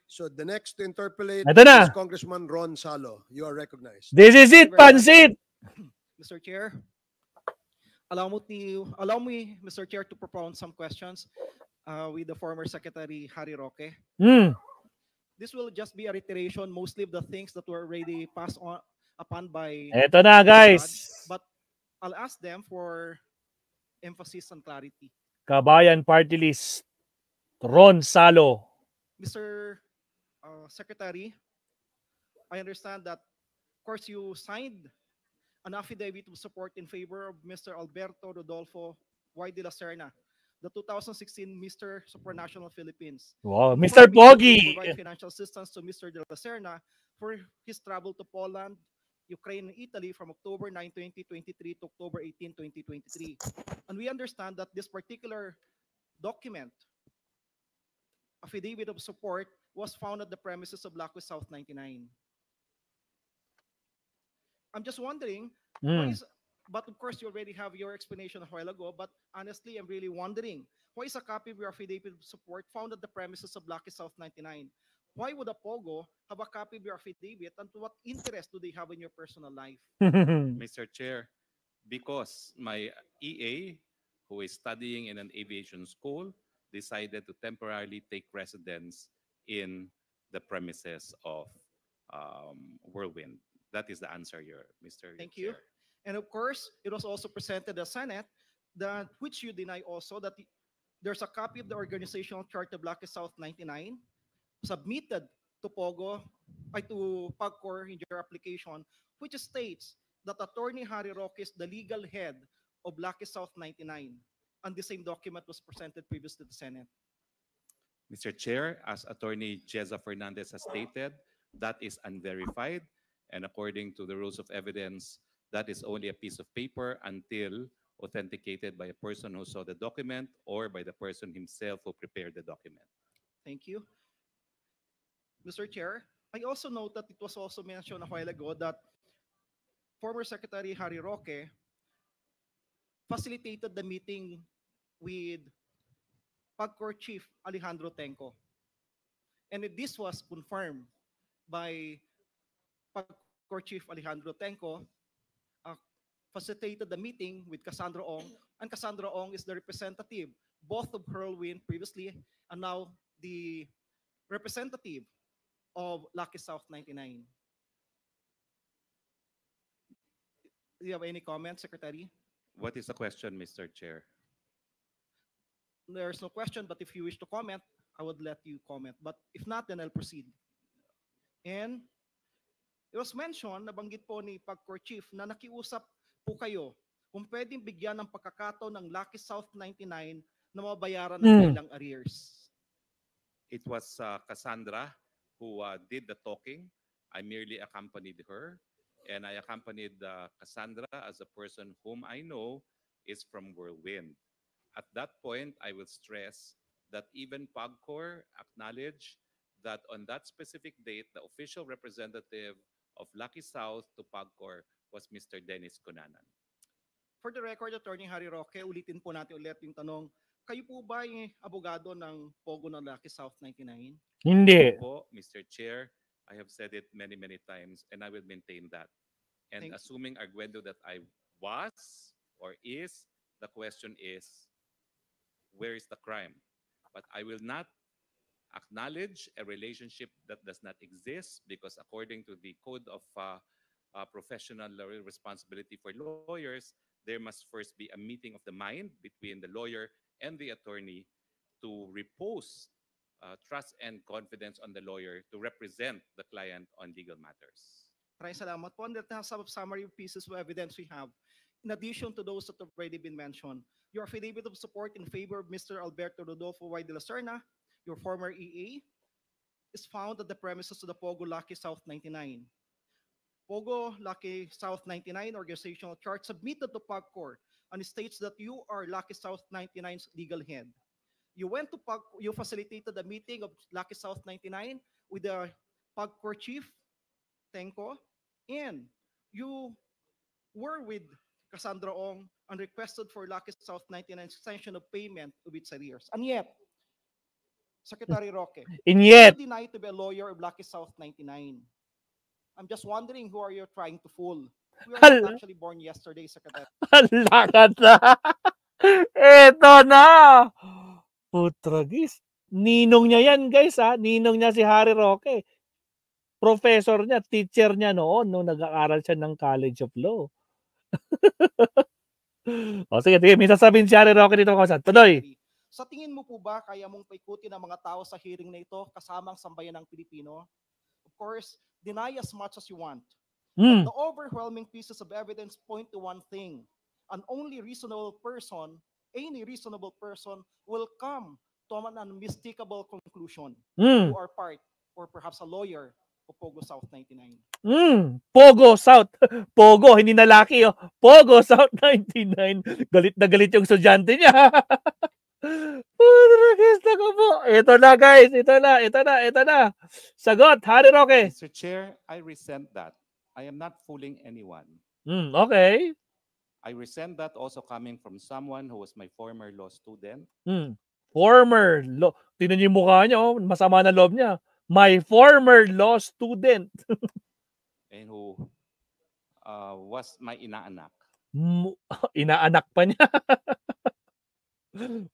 So the next to interpolate Ito is na. Congressman Ron Salo. You are recognized. This is Thank you it, very much, Pansit! Mr. Chair. Allow me, Mr. Chair, to propound some questions with the former Secretary Harry Roque. Hmm. This will just be a reiteration, mostly of the things that were already passed on upon by Ito na, the guys. judge, but I'll ask them for emphasis and clarity. Kabayan Party List. Ron Salo. Mr. Secretary, I understand that, of course, you signed an affidavit of support in favor of Mr. Alberto Rodolfo Y. de la Serna, the 2016 Mr. Supranational Philippines, Wow, Mr. confirming that you will Pogi. provide financial assistance to Mr. de la Serna for his travel to Poland, Ukraine, and Italy from October 9, 2023 to October 18, 2023. And we understand that this particular document, affidavit of support, was found at the premises of Lacus South 99. I'm just wondering why Hmm. is, but of course you already have your explanation a while ago, but honestly I'm really wondering why is a copy of your affidavit of support found at the premises of Lucky South 99? Why would a Pogo have a copy of your affidavit, and to what interest do they have in your personal life? Mr. Chair, because my EA, who is studying in an aviation school, decided to temporarily take residence in the premises of Whirlwind. That is the answer here, Mr. Thank you. Chair. And of course, it was also presented to the Senate, that which you deny also, that there's a copy of the organizational chart of Lucky South 99 submitted to Pogo, ay to PAGCOR in your application, which states that Attorney Harry Roque is the legal head of Lucky South 99. And the same document was presented previously to the Senate. Mr. Chair, as Attorney Jeza Fernandez has stated, that is unverified. And according to the rules of evidence, that is only a piece of paper until authenticated by a person who saw the document or by the person himself who prepared the document. Thank you. Mr. Chair, I also note that it was also mentioned a while ago that former Secretary Harry Roque facilitated the meeting with PAGCOR Chief Alejandro Tenco. And this was confirmed by PAGCOR Chief Alejandro Tenco, uh, facilitated the meeting with Cassandra Ong, and Cassandra Ong is the representative both of Whirlwind previously and now the representative of Lucky South 99. Do you have any comments, Secretary? What is the question, Mr. Chair? There's no question, but if you wish to comment, I would let you comment. But if not, then I'll proceed. And it was mentioned, nabanggit po ni PAGCOR Chief, na nakiusap po kayo kung pwedeng bigyan ng pagkakataon ng Lucky South 99 na mabayaran ng Hmm. kanilang arrears. It was Cassandra who did the talking. I merely accompanied her, and I accompanied Cassandra as a person whom I know is from Whirlwind. At that point, I will stress that even PAGCOR acknowledged that on that specific date, the official representative of Lucky South to PAGCOR was Mr. Dennis Cunanan. For the record, Attorney Harry Roque, ulitin po natin ulit yung tanong, kayo po ba yung abogado ng Pogo ng Lucky South 99? Hindi. Po, Mr. Chair, I have said it many, many times, and I will maintain that. And Thank- assuming arguendo that I was or is, the question is, where is the crime? But I will not acknowledge a relationship that does not exist because according to the Code of Professional Responsibility for Lawyers, there must first be a meeting of the mind between the lawyer and the attorney to repose trust and confidence on the lawyer to represent the client on legal matters. Maraming salamat po. And some summary pieces of evidence we have, in addition to those that have already been mentioned, your affidavit of support in favor of Mr. Alberto Rodolfo Y. de la Serna, your former EA, is found at the premises of the Pogo Lucky South 99. Pogo Lucky South 99 organizational chart submitted to PAGCOR, and it states that you are Lucky South 99's legal head. You went to you facilitated the meeting of Lucky South 99 with the PAGCOR chief, Tenko, and you were with Cassandra Ong and requested for Lucky South 99 extension of payment of its arrears. And yet, Secretary Roque, And you yet, deny to be a lawyer of Lucky South 99. I'm just wondering who are you trying to fool? We are Hala. not actually born yesterday, Secretary. lakad na. Eto na. Putragis. Ninong niya yan, guys, ha? Ninong niya si Harry Roque. Professor niya, teacher niya noon nung nag-aaral siya ng College of Law. O sige, may sasabihin si Harry Roque dito, Kausap. Tuloy. Sa tingin mo po ba kaya mong paikutin ang mga tao sa hearing na ito kasama ang sambayan ng Pilipino? Of course, deny as much as you want. Hmm. The overwhelming pieces of evidence point to one thing. An only reasonable person, any reasonable person, will come to an unmistakable conclusion. Hmm. You are part, or perhaps a lawyer, of Pogo South 99. Pogo South. Pogo, hindi na laki, oh. Pogo South 99. Galit na galit yung estudyante niya. Putragis na ko po. Ito na, guys. Ito na. Sagot, Harry Roque. Mr. Chair, I resent that. I am not fooling anyone. Okay. I resent that also coming from someone who was my former law student. Former law. Tingnan niyo yung mukha niya, oh. Masama na loob niya. My former law student. And who was my inaanak. Inaanak pa niya.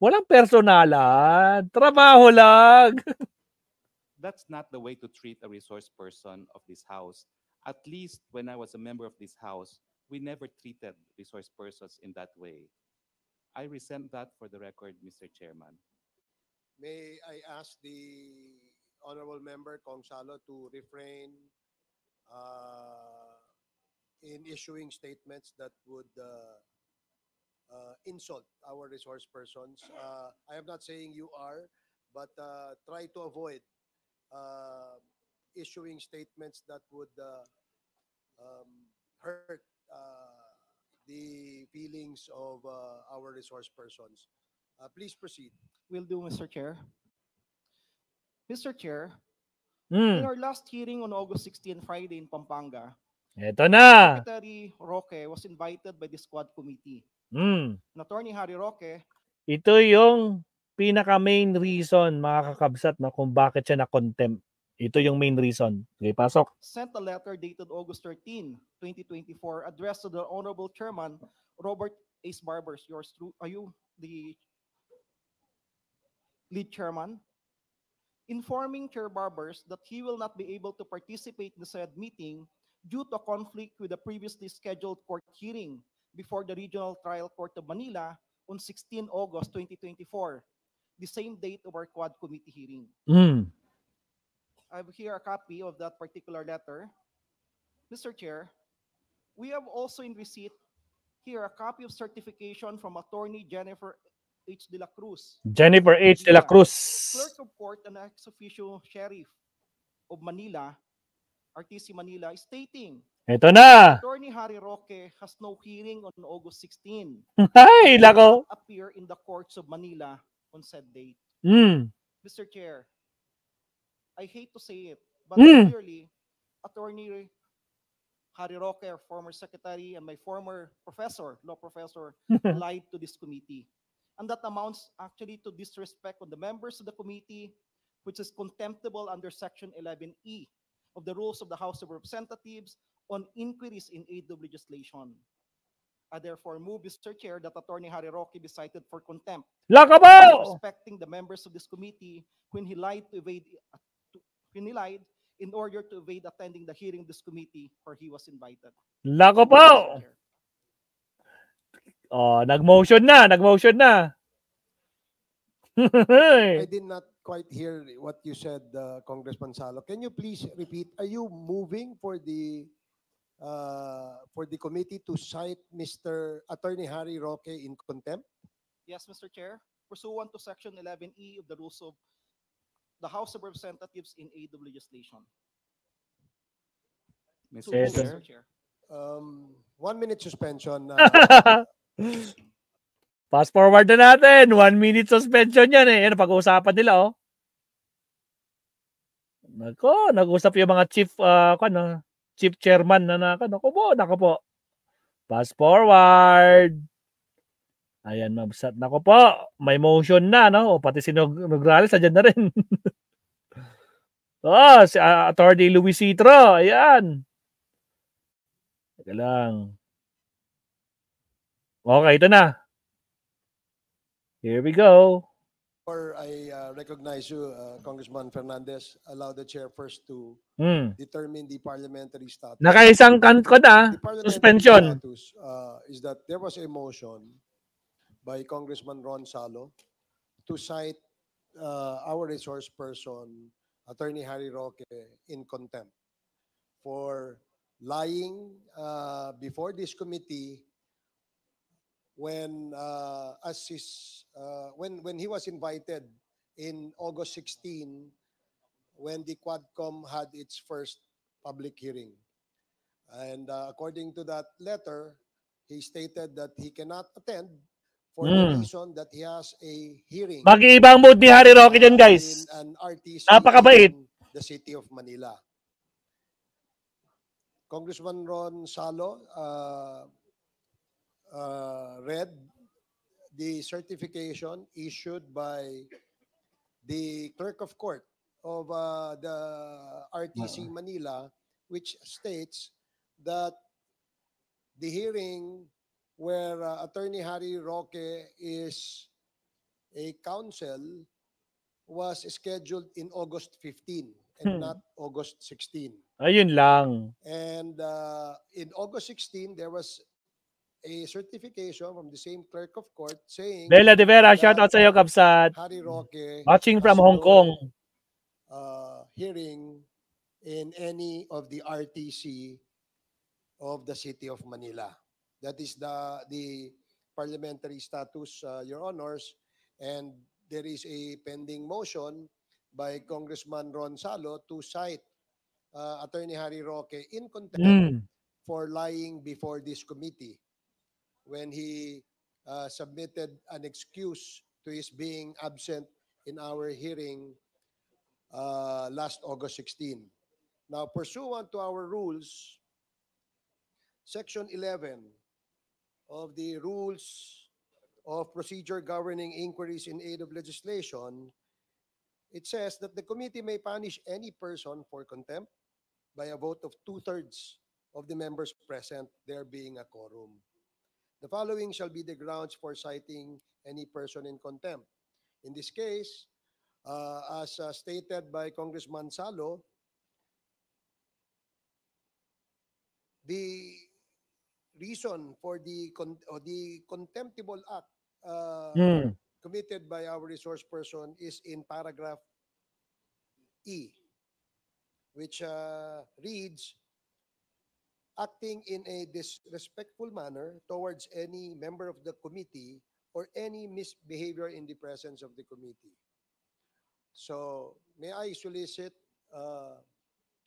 Walang personalan. Trabaho lang. That's not the way to treat a resource person of this house. At least when I was a member of this house, we never treated resource persons in that way. I resent that for the record, Mr. Chairman. May I ask the honorable member Kong Salo to refrain in issuing statements that would insult our resource persons. I am not saying you are, but try to avoid issuing statements that would hurt the feelings of our resource persons. Please proceed. Will do, Mr. Chair. Mr. Chair, in our last hearing on August 16, Friday in Pampanga, Ito na. Secretary Roque was invited by the squad committee. Mm. Attorney Harry Roque Ito yung pinaka-main reason, mga kakabsat, na kung bakit siya na-contempt. Ito yung main reason. Okay, pasok. sent a letter dated August 13, 2024, addressed to the Honorable Chairman, Robert Ace Barbers. Yours true. Are you the lead chairman? Informing Chair Barbers that he will not be able to participate in the said meeting due to a conflict with the previously scheduled court hearing before the Regional Trial Court of Manila on 16 August 2024, the same date of our Quad Committee hearing. I have here a copy of that particular letter. Mr. Chair, we have also in receipt here a copy of certification from Attorney Jennifer H. De La Cruz, Jennifer H. De La Cruz. Clerk of Court and ex-officio Sheriff of Manila, RTC Manila, stating Ito na. Attorney Harry Roque has no hearing on August 16. Ay, lako. Appear in the courts of Manila on said date. Mr. Chair, I hate to say it, but clearly, Attorney Harry Roque, our former secretary, and my former professor, law professor, lied to this committee. And that amounts actually to disrespect on the members of the committee, which is contemptible under Section 11E of the Rules of the House of Representatives on inquiries in aid of legislation. I therefore move, Mr. Chair, that Attorney Harry Roque be cited for contempt, Lako po. respecting the members of this committee when he lied in order to evade attending the hearing of this committee where he was invited. Lako po. Mr. Chair. Oh, nag-motion na. I did not quite hear what you said, Congressman Salo. Can you please repeat? Are you moving for the committee to cite Mr. Attorney Harry Roque in contempt? Yes, Mr. Chair. Pursuant to Section 11E of the Rules of the House of Representatives in aid of legislation. So, Mr. Mr. Chair, 1 minute suspension. Fast forward na natin. 1 minute suspension yan eh. Ano, pag-uusapan nila, oh. Nako, nag-usap yung mga chief chairman na nako po. Fast forward. Ayan, Ma'am Sat. Nako po, may motion na, no? O pati si Nograles, andyan na rin. Si Attorney Luis Citro. Ayan. Teka lang. Okay, ito na. Here we go. Before I recognize you, Congressman Fernandez, allow the chair first to determine the parliamentary status. Nakaisang ko na. The parliamentary Suspension. status is that there was a motion by Congressman Ron Salo to cite our resource person, Attorney Harry Roque, in contempt for lying before this committee when when he was invited in August 16 when the Quadcom had its first public hearing. And according to that letter, he stated that he cannot attend for the reason that he has a hearing. Mag-iibang mood ni Harry Roque dyan, guys. In an RTC Napakabait. in the city of Manila. Congressman Ron Salo read the certification issued by the clerk of court of the RTC Manila, which states that the hearing where Attorney Harry Roque is a counsel was scheduled in August 15 and not August 16. Ayun lang. And in August 16, there was a certification from the same clerk of court saying Bella De Vera, shout out sa iyo, Kapsat. Harry Roque Watching from has Hong Kong. hearing in any of the RTC of the city of Manila. That is the parliamentary status, Your Honors, and there is a pending motion by Congressman Ron Salo to cite Attorney Harry Roque in contempt for lying before this committee when he submitted an excuse to his being absent in our hearing last August 16. Now, pursuant to our rules, Section 11 of the Rules of Procedure Governing Inquiries in Aid of Legislation, it says that the committee may punish any person for contempt by a vote of 2/3 of the members present, there being a quorum. The following shall be the grounds for citing any person in contempt. In this case, as stated by Congressman Salo, the reason for the contemptible act committed by our resource person is in paragraph E, which reads, acting in a disrespectful manner towards any member of the committee or any misbehavior in the presence of the committee. So, may I solicit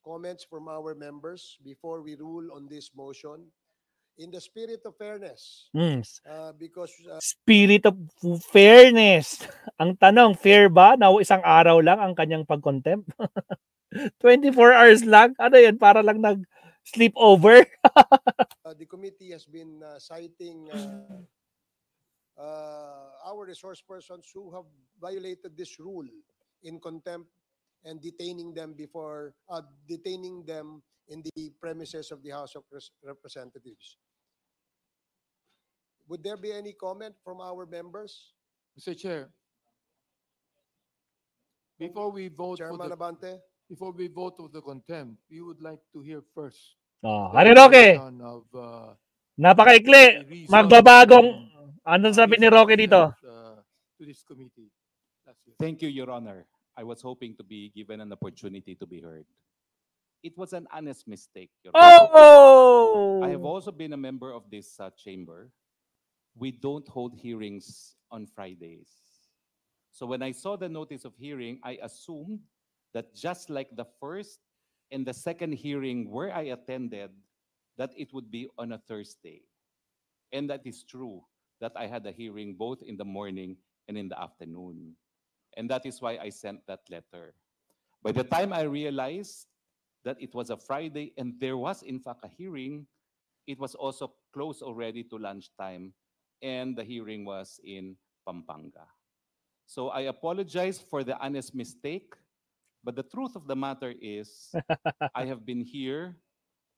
comments from our members before we rule on this motion? In the spirit of fairness, because Spirit of fairness. Ang tanong, fair ba na isang araw lang ang kanyang pag-contempt? 24 hours lang? Ano yan? Para lang nag-sleep over? The committee has been citing our resource persons who have violated this rule in contempt and detaining them in the premises of the House of Representatives. Would there be any comment from our members? Mr. Chair, before we vote Chairman Abante? before we vote of the contempt, we would like to hear first Harry Roque, of napakaikli. the reason Magbabagong, anong sabi ni Roque dito? to this committee. That's it. Thank you, Your Honor. I was hoping to be given an opportunity to be heard. It was an honest mistake, Your Honor. Oh! I have also been a member of this chamber. We don't hold hearings on Fridays. So when I saw the notice of hearing, I assumed that just like the first and the second hearing where I attended, that it would be on a Thursday. And that is true, that I had a hearing both in the morning and in the afternoon. And that is why I sent that letter. By the time I realized that it was a Friday and there was in fact a hearing, it was also close already to lunchtime. and the hearing was in Pampanga. So I apologize for the honest mistake, but the truth of the matter is I have been here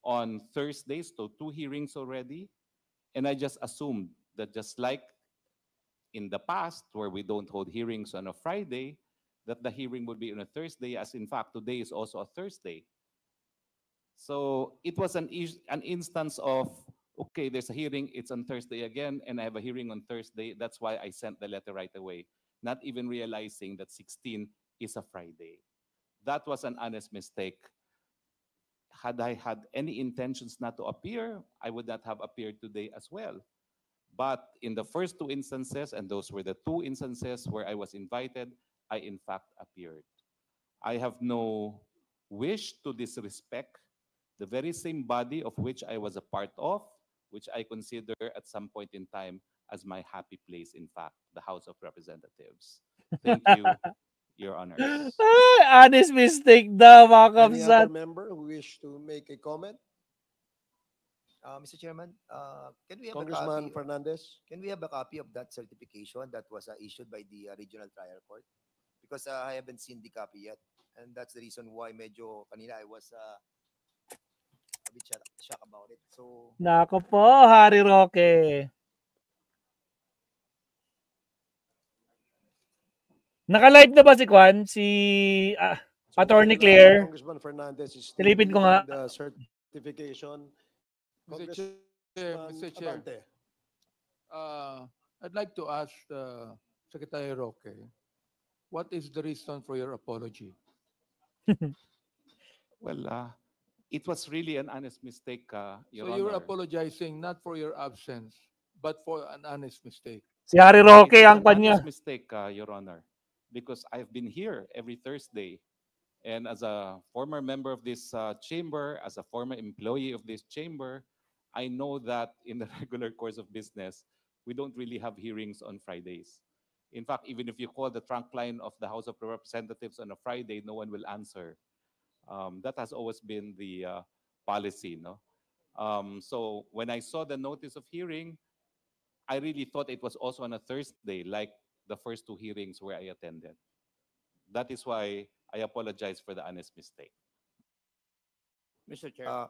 on Thursdays, so 2 hearings already, and I just assumed that just like in the past, where we don't hold hearings on a Friday, that the hearing would be on a Thursday, as in fact today is also a Thursday. So it was an instance of, okay, there's a hearing, it's on Thursday again, and I have a hearing on Thursday. That's why I sent the letter right away, not even realizing that 16 is a Friday. That was an honest mistake. Had I had any intentions not to appear, I would not have appeared today as well. But in the first 2 instances, and those were the 2 instances where I was invited, I in fact appeared. I have no wish to disrespect the very same body of which I was a part of, which I consider at some point in time as my happy place, in fact, the House of Representatives. Thank you, Your Honors. Ay, honest mistake daw, mga Any other kapsat. member who wish to make a comment? Mr. Chairman, can we have Congressman Fernandez? can we have a copy of that certification that was issued by the Regional Trial Court? Because I haven't seen the copy yet, and that's the reason why medyo kanina I was a bit shocked about it. So Nako po, Harry Roque. Naka-live na ba si Kwan? Si So Attorney while, Claire. Congressman Fernandez is still Silipin ko nga. reading the certification. Mr. Chair, Mr. Chair, Abante. I'd like to ask Secretary Roque, what is the reason for your apology? Well, it was really an honest mistake, Your So you're Honor. apologizing not for your absence, but for an honest mistake. Si Harry Roque It is ang an kanya. honest mistake, Your Honor, because I've been here every Thursday. And as a former member of this chamber, as a former employee of this chamber, I know that in the regular course of business, we don't really have hearings on Fridays. In fact, even if you call the trunk line of the House of Representatives on a Friday, no one will answer. That has always been the policy, no? So when I saw the notice of hearing, I really thought it was also on a Thursday, like the first 2 hearings where I attended. That is why I apologize for the honest mistake. Mr. Chair,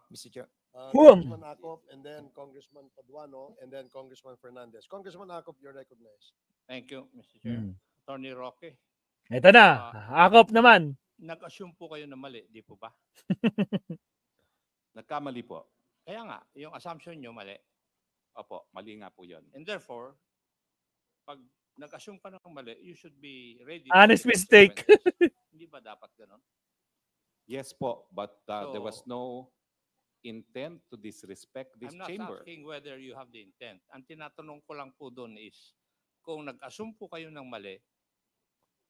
Congressman Acop, and then Congressman Paduano, and then Congressman Fernandez. Congressman Acop, you're recognized. Thank you, Mr. Chair. Hmm. Attorney Roque, Ito na, Akop naman. nag-assume po kayo na mali, di po ba? Nagkamali po. Kaya nga, yung assumption nyo mali. Opo, mali nga po yun. And therefore, pag nag-assume ka ng mali, you should be ready. Honest for the mistake. consequences. Hindi ba dapat ganun? Yes po, but there was So- no intent to disrespect this I'm not chamber. asking whether you have the intent. Ang tinatanong ko lang po doon is, kung nag-assume po kayo ng mali,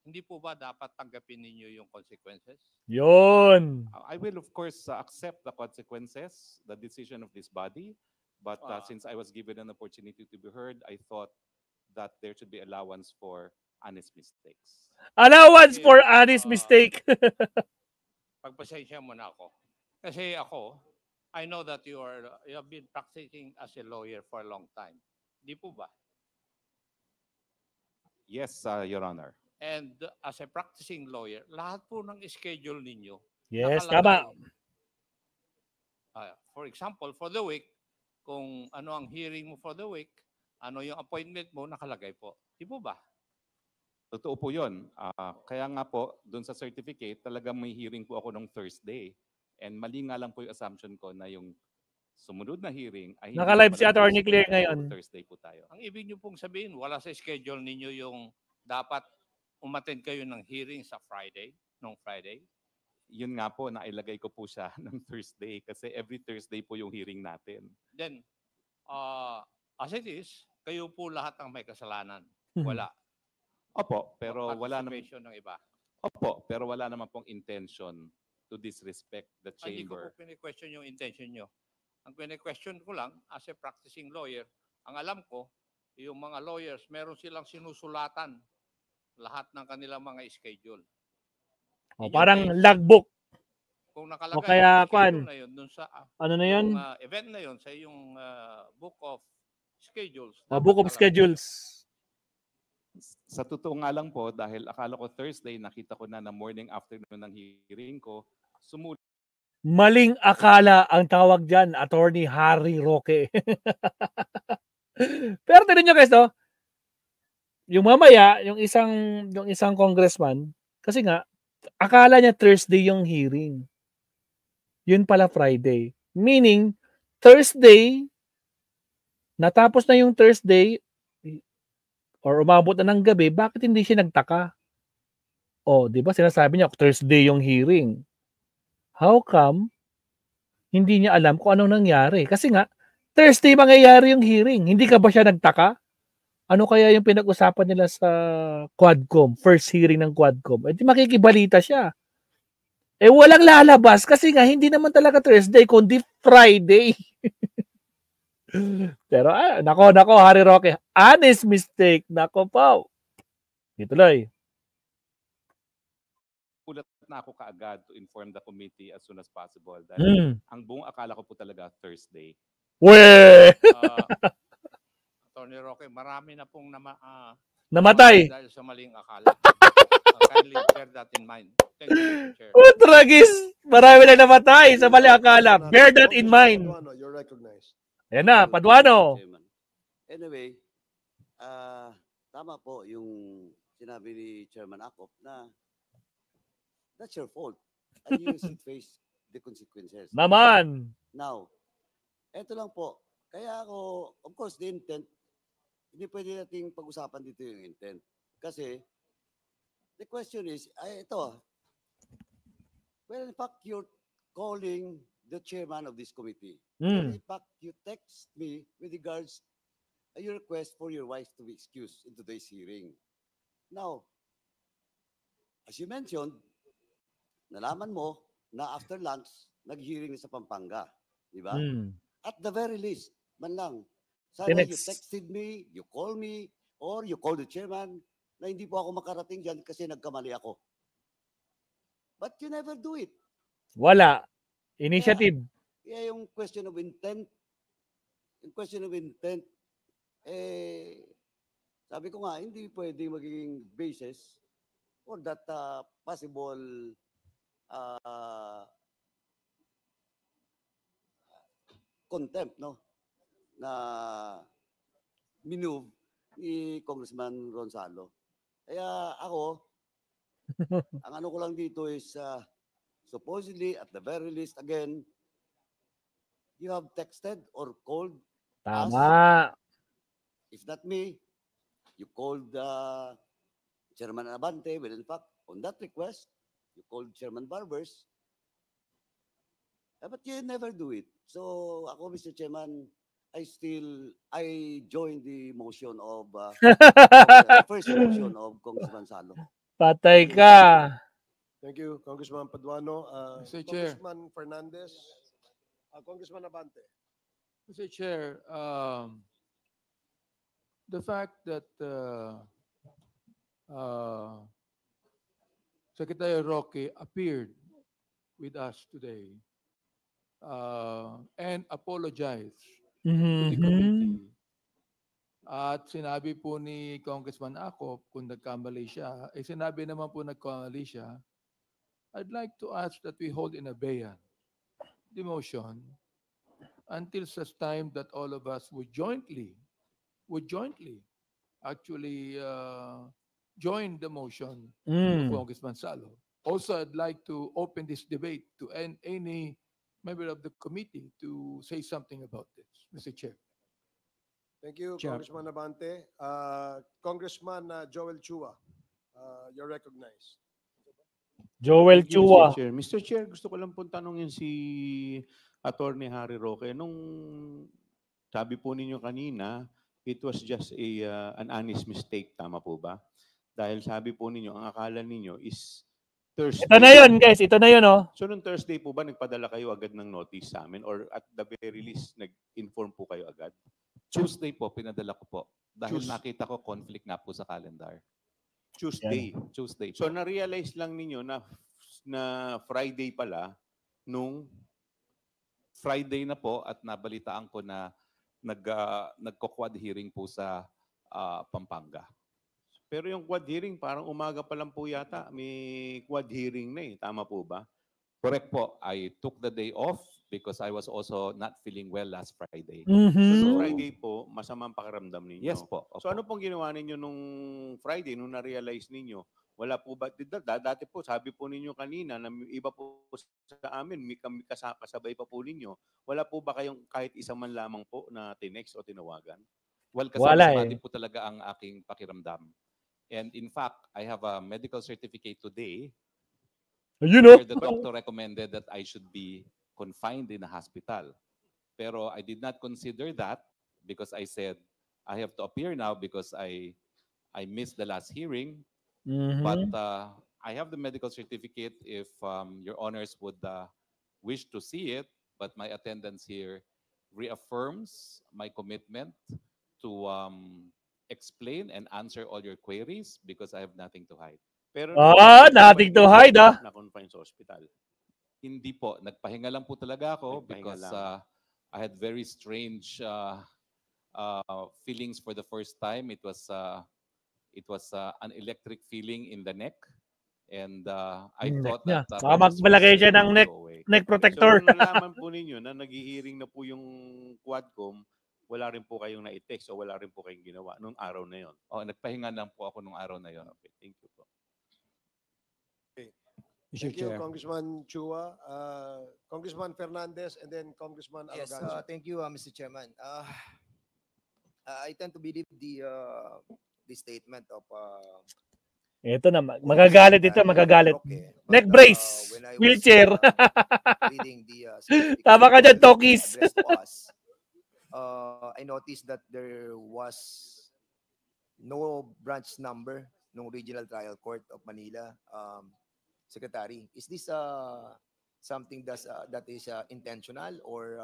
hindi po ba dapat tanggapin ninyo yung consequences? Yun. I will, of course, accept the consequences, the decision of this body. But Ah. since I was given an opportunity to be heard, I thought that there should be allowance for honest mistakes. Allowance Kasi, for honest mistake. Pagpasensya mo na ako. Kasi ako, I know that you have been practicing as a lawyer for a long time. Di po ba? Yes, Your Honor. And as a practicing lawyer, lahat po ng schedule ninyo, Yes, nakalagay. tama. For example, for the week, kung ano ang hearing mo for the week, ano yung appointment mo, nakalagay po. Di po ba? Totoo po yun. Kaya nga po, dun sa certificate, talagang may hearing po ako nung Thursday. And mali nga lang po yung assumption ko na yung sumunod na hearing ay hindi Naka-live pala si Attorney Thursday, Claire pero ngayon. Thursday po tayo. Ang ibig nyo pong sabihin, wala sa schedule ninyo yung dapat umattend kayo ng hearing sa Friday, nung Friday. Yun nga po, nailagay ko po siya ng Thursday kasi every Thursday po yung hearing natin. Then, as it is, kayo po lahat ang may kasalanan. Hmm. Wala. Opo, pero wala naman Participation ng iba. Opo, pero wala naman pong intention to disrespect the Hindi ko chamber. po pini-question yung intention nyo. Ang pini-question ko lang, as a practicing lawyer, ang alam ko, yung mga lawyers, meron silang sinusulatan lahat ng kanilang mga schedule. O, In your parang case, logbook. kung nakalagay o kaya, yung schedule Kwan, na yun, dun sa Ano na yun? yung, event na yun sa yung book of schedules. Book of Dapat talaga. schedules. Sa totoo nga lang po, dahil akala ko Thursday, nakita ko na morning afternoon ng hearing ko, sumulat Maling akala ang tawag dyan, Attorney Harry Roque. Pero tignan nyo guys, no? Yung mamaya, yung isang congressman, kasi nga, akala niya Thursday yung hearing. Yun pala Friday. Meaning, Thursday, natapos na yung Thursday, or umabot na ng gabi, bakit hindi siya nagtaka? O, di ba sinasabi niya, Thursday yung hearing. How come hindi niya alam kung anong nangyari? Kasi nga, Thursday mangyayari yung hearing. Hindi ka ba siya nagtaka? Ano kaya yung pinag-usapan nila sa Quadcom, first hearing ng Quadcom? Eh di makikibalita siya. Eh walang lalabas kasi nga hindi naman talaga Thursday kundi Friday. Pero nako Harry Roque, honest mistake. Nako po. Ituloy. ulat na ako kaagad to inform the committee as soon as possible. Dahil ang buong akala ko po talaga Thursday. We! Attorney Roque, marami na pong Namatay. dahil sa maling akala. Kindly bear that in mind. Thank you, Mr. Chair. Tragis! Marami na namatay sa mali akala. Bear that in mind. You're recognized. Ayan na, Paduano. Anyway, tama po yung sinabi ni Chairman Acop na that's your fault. And you should face the consequences. Naman. Now, eto lang po. Kaya ako, of course, the intent, hindi pwede nating pag-usapan dito yung intent. Kasi, the question is, ito, well, in fact, you're calling the chairman of this committee. Well, in fact, you text me with regards your request for your wife to be excused in today's hearing. Now, as you mentioned, nalaman mo na after lunch, nag-hearing sa Pampanga. Di ba? At the very least, man lang, sana you texted me, you call me, or you call the chairman na hindi po ako makarating dyan kasi nagkamali ako. But you never do it. Wala. Initiative. Yeah, yung question of intent, sabi ko nga, hindi pwede magiging basis for that possible contempt, no? Na minove ni Congressman Ronzalo. Kaya ako, ang ano ko lang dito is supposedly, at the very least, again, you have texted or called Tama. us. If not me, you called Chairman Abante. Well, in fact, on that request, you called Chairman Barbers. But you never do it. So, ako, Mr. Chairman, I joined the motion of, the first motion of Congressman Salo. Patay ka. Thank you, Congressman Paduano. Mr. Chair. Congressman Fernandez. Congressman Abante. Mr. Chair, the fact that Secretary Roque appeared with us today and apologized to the committee. At sinabi po ni Congressman Acop kung nagkamali siya, sinabi naman po nagkamali siya, I'd like to ask that we hold in abeyance the motion until such time that all of us would jointly actually join the motion of Congressman Salo. Also, I'd like to open this debate to any member of the committee to say something about this, Mr. Chair. Thank you, Chair. Congressman Abante. Congressman Joel Chua, you're recognized. Joel Thank you, Chua. Mr. Chair. Mr. Chair, gusto ko lang pong tanongin si Attorney Harry Roque. Nung sabi po ninyo kanina, it was just an honest mistake. Tama po ba? Dahil sabi po ninyo, ang akala ninyo is Thursday. Ito na yun, guys. Ito na yun, oh. So, nung Thursday po ba, nagpadala kayo agad ng notice sa amin? Or at the very least, nag-inform po kayo agad? Tuesday po, pinadala ko po. Dahil nakita ko conflict nga po sa calendar. Tuesday. Tuesday po. So, na-realize lang ninyo na Friday pala nung Friday na po at nabalitaan ko na nagko-quad hearing po sa Pampanga. Pero yung quad hearing, parang umaga pa lang po yata, may quad hearing na eh. Tama po ba? Correct po. I took the day off because I was also not feeling well last Friday. So, nung Mhm. Friday po, masamang pakiramdam ninyo. Yes po. So, opo. ano pong ginawa ninyo nung Friday, nung na-realize ninyo? Wala po ba? Dati po, sabi po ninyo kanina, na iba po sa amin, may kami kasabay pa po ninyo. Wala po ba kayong kahit isa man lamang po na tinext o tinawagan? Well, kasi Wala masama din eh. po talaga ang aking pakiramdam. And in fact, I have a medical certificate today You know? where the doctor recommended that I should be confined in a hospital. Pero I did not consider that because I said I have to appear now because I missed the last hearing. But Mhm. I have the medical certificate if your honors would wish to see it. But my attendance here reaffirms my commitment to explain and answer all your queries because I have nothing to hide. Pero Nothing to hide ah. Na-confine sa hospital. Hindi po. Nagpahinga lang po talaga ako Nagpahinga because lang. I had very strange feelings for the first time. It was an electric feeling in the neck. And I Neck thought niya. that Baka my magmalagay distress siya ng would neck, go away. neck So, protector. nung nalaman po ninyo na nag-hearing na po yung Quadcom, wala rin po kayong na-text o wala rin po kayong ginawa nung araw na yon. Oh, nagpahinga lang po ako nung araw na yon. Okay, thank you po. Mr. Thank you, Chair. Congressman Chua. Congressman Fernandez and then Congressman Yes, Arrogancia. thank you, Mr. Chairman. I tend to believe the statement of Ito na, magagalit ito, magagalit. Roque, Neck but, brace, when I was, wheelchair. reading the certificate Tama ka dyan, Tokis. addressed to us, I noticed that there was no branch number ng Regional Trial Court of Manila. Secretary, is this something that is intentional or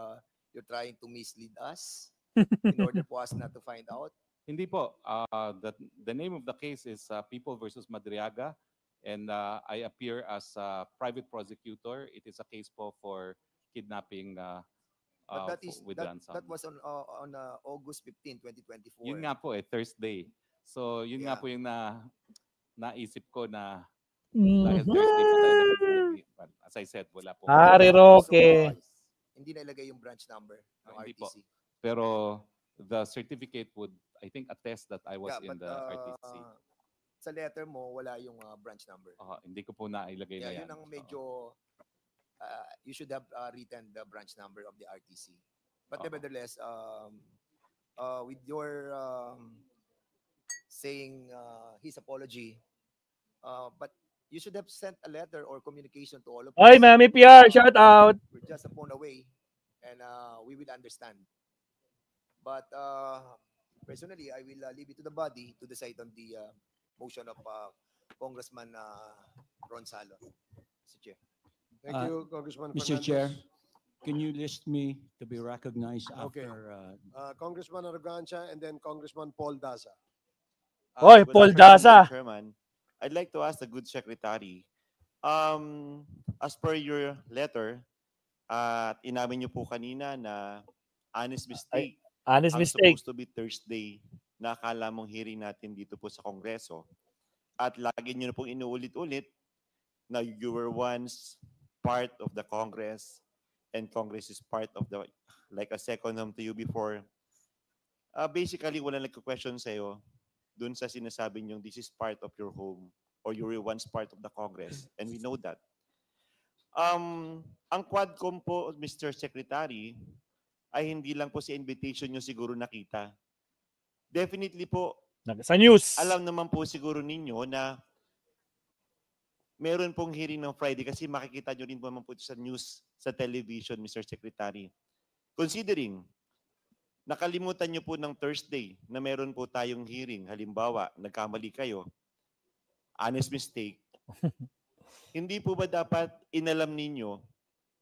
you're trying to mislead us in order for us not to find out? Hindi po. The name of the case is People versus Madriaga. And I appear as a private prosecutor. It is a case po for kidnapping But with ransom. that was on August 15, 2024. Yun nga po Thursday. So yun nga Yeah. po yung naisip ko na dahil Thursday po tayo nag-hearing. But as I said, wala po. Harry Roque. Hindi nailagay yung branch number ng Hindi po. RTC. Pero the certificate would, I think, attest that I was Yeah, in but, the RTC. Sa letter mo, wala yung branch number. Hindi ko po nailagay na Yeah, yan. yun ang medyo, you should have written the branch number of the RTC. But nevertheless, with your saying his apology, but you should have sent a letter or communication to all of us. Ay, Mami PR, shout out. We're just a phone away, and we will understand. But personally, I will leave it to the body to decide on the motion of Congressman Ron Salon. Mr. Chair. Thank you, Congressman Mr. Fernandez. Chair, can you list me to be recognized Okay. after? Congressman Arrogancia and then Congressman Paul Daza. Hoy, Good Paul afternoon, Daza. Mr. Chairman. I'd like to ask the good secretary, as per your letter, inamin niyo po kanina na honest mistake Honest ang mistake. supposed to be Thursday na akala mong hearing natin dito po sa Kongreso. At lagi niyo na pong inuulit-ulit na you were once part of the Congress and Congress is part of the, like a second home to you before. Basically, wala nagka-question sa'yo dun sa sinasabi niyong this is part of your home or you were once part of the Congress. And we know that. Ang Quadcom po, Mr. Secretary, ay hindi lang po sa invitation niyo siguro nakita. Definitely po, Sa news. alam naman po siguro ninyo na meron pong hearing ng Friday kasi makikita nyo rin po naman po sa news, sa television, Mr. Secretary. Considering, nakalimutan nyo po ng Thursday na meron po tayong hearing, halimbawa, nagkamali kayo, honest mistake, hindi po ba dapat inalam ninyo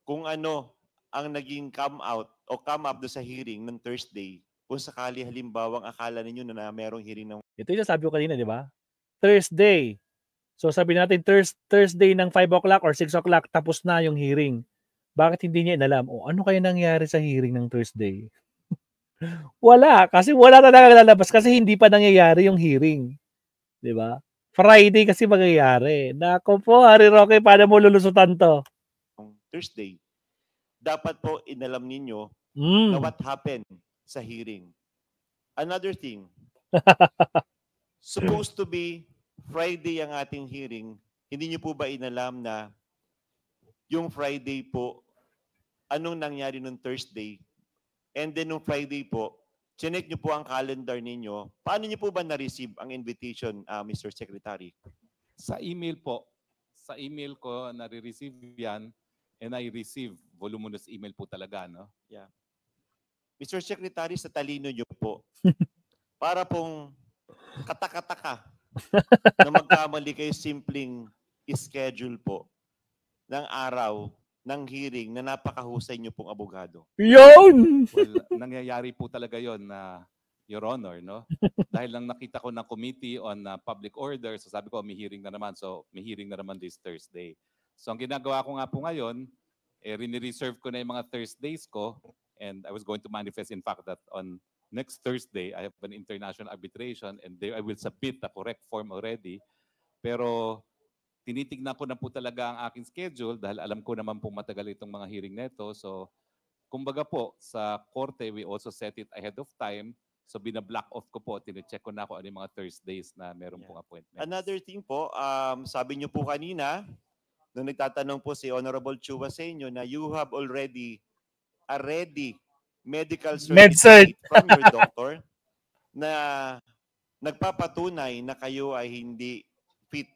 kung ano ang naging come out o come up do sa hearing ng Thursday kung sakali halimbawang akala ninyo na merong hearing ng Ito yung sabi ko kanina, di ba? Thursday. So sabi natin Thursday ng 5 o'clock or 6 o'clock tapos na yung hearing. Bakit hindi niya inalam? O ano kaya nangyari sa hearing ng Thursday? Wala, kasi wala talagang lalabas kasi hindi pa nangyayari yung hearing. 'Di ba? Friday kasi mangyayari. Naku po, Harry Roque, paano mo lulusutan 'to? Thursday, dapat po inalam ninyo na Hmm. what happened sa hearing. Another thing, supposed to be Friday ang ating hearing. Hindi niyo po ba inalam na yung Friday po, anong nangyari nung Thursday? And then nung Friday po, chinek niyo po ang calendar ninyo. Paano niyo po ba na-receive ang invitation, Mr. Secretary? Sa email po. Sa email ko, nare-receive yan. And I receive voluminous email po talaga, no? Yeah. Mr. Secretary, sa talino niyo po, para pong katakataka na magkamali kayo simpleng schedule po ng araw ng hearing na napakahusay niyo pong abogado. Yun! Well, nangyayari po talaga yon na Your Honor, no? Dahil lang nakita ko ng Committee on Public Order, so sabi ko, may hearing na naman. So, may hearing na naman this Thursday. So, ang ginagawa ko nga po ngayon, rini-reserve ko na yung mga Thursdays ko, and I was going to manifest, in fact, that on next Thursday, I have an international arbitration, and there I will submit the correct form already. Pero, tinitignan ko na po talaga ang aking schedule dahil alam ko naman po matagal itong mga hearing neto. So, kumbaga po, sa korte, we also set it ahead of time. So, bina-block off ko po, tine-check ko na kung ano yung mga Thursdays na meron pong appointment. Another thing po, sabi niyo po kanina, nung nagtatanong po si Honorable Chua sa inyo na you have already a ready medical certificate from your doctor na nagpapatunay na kayo ay hindi fit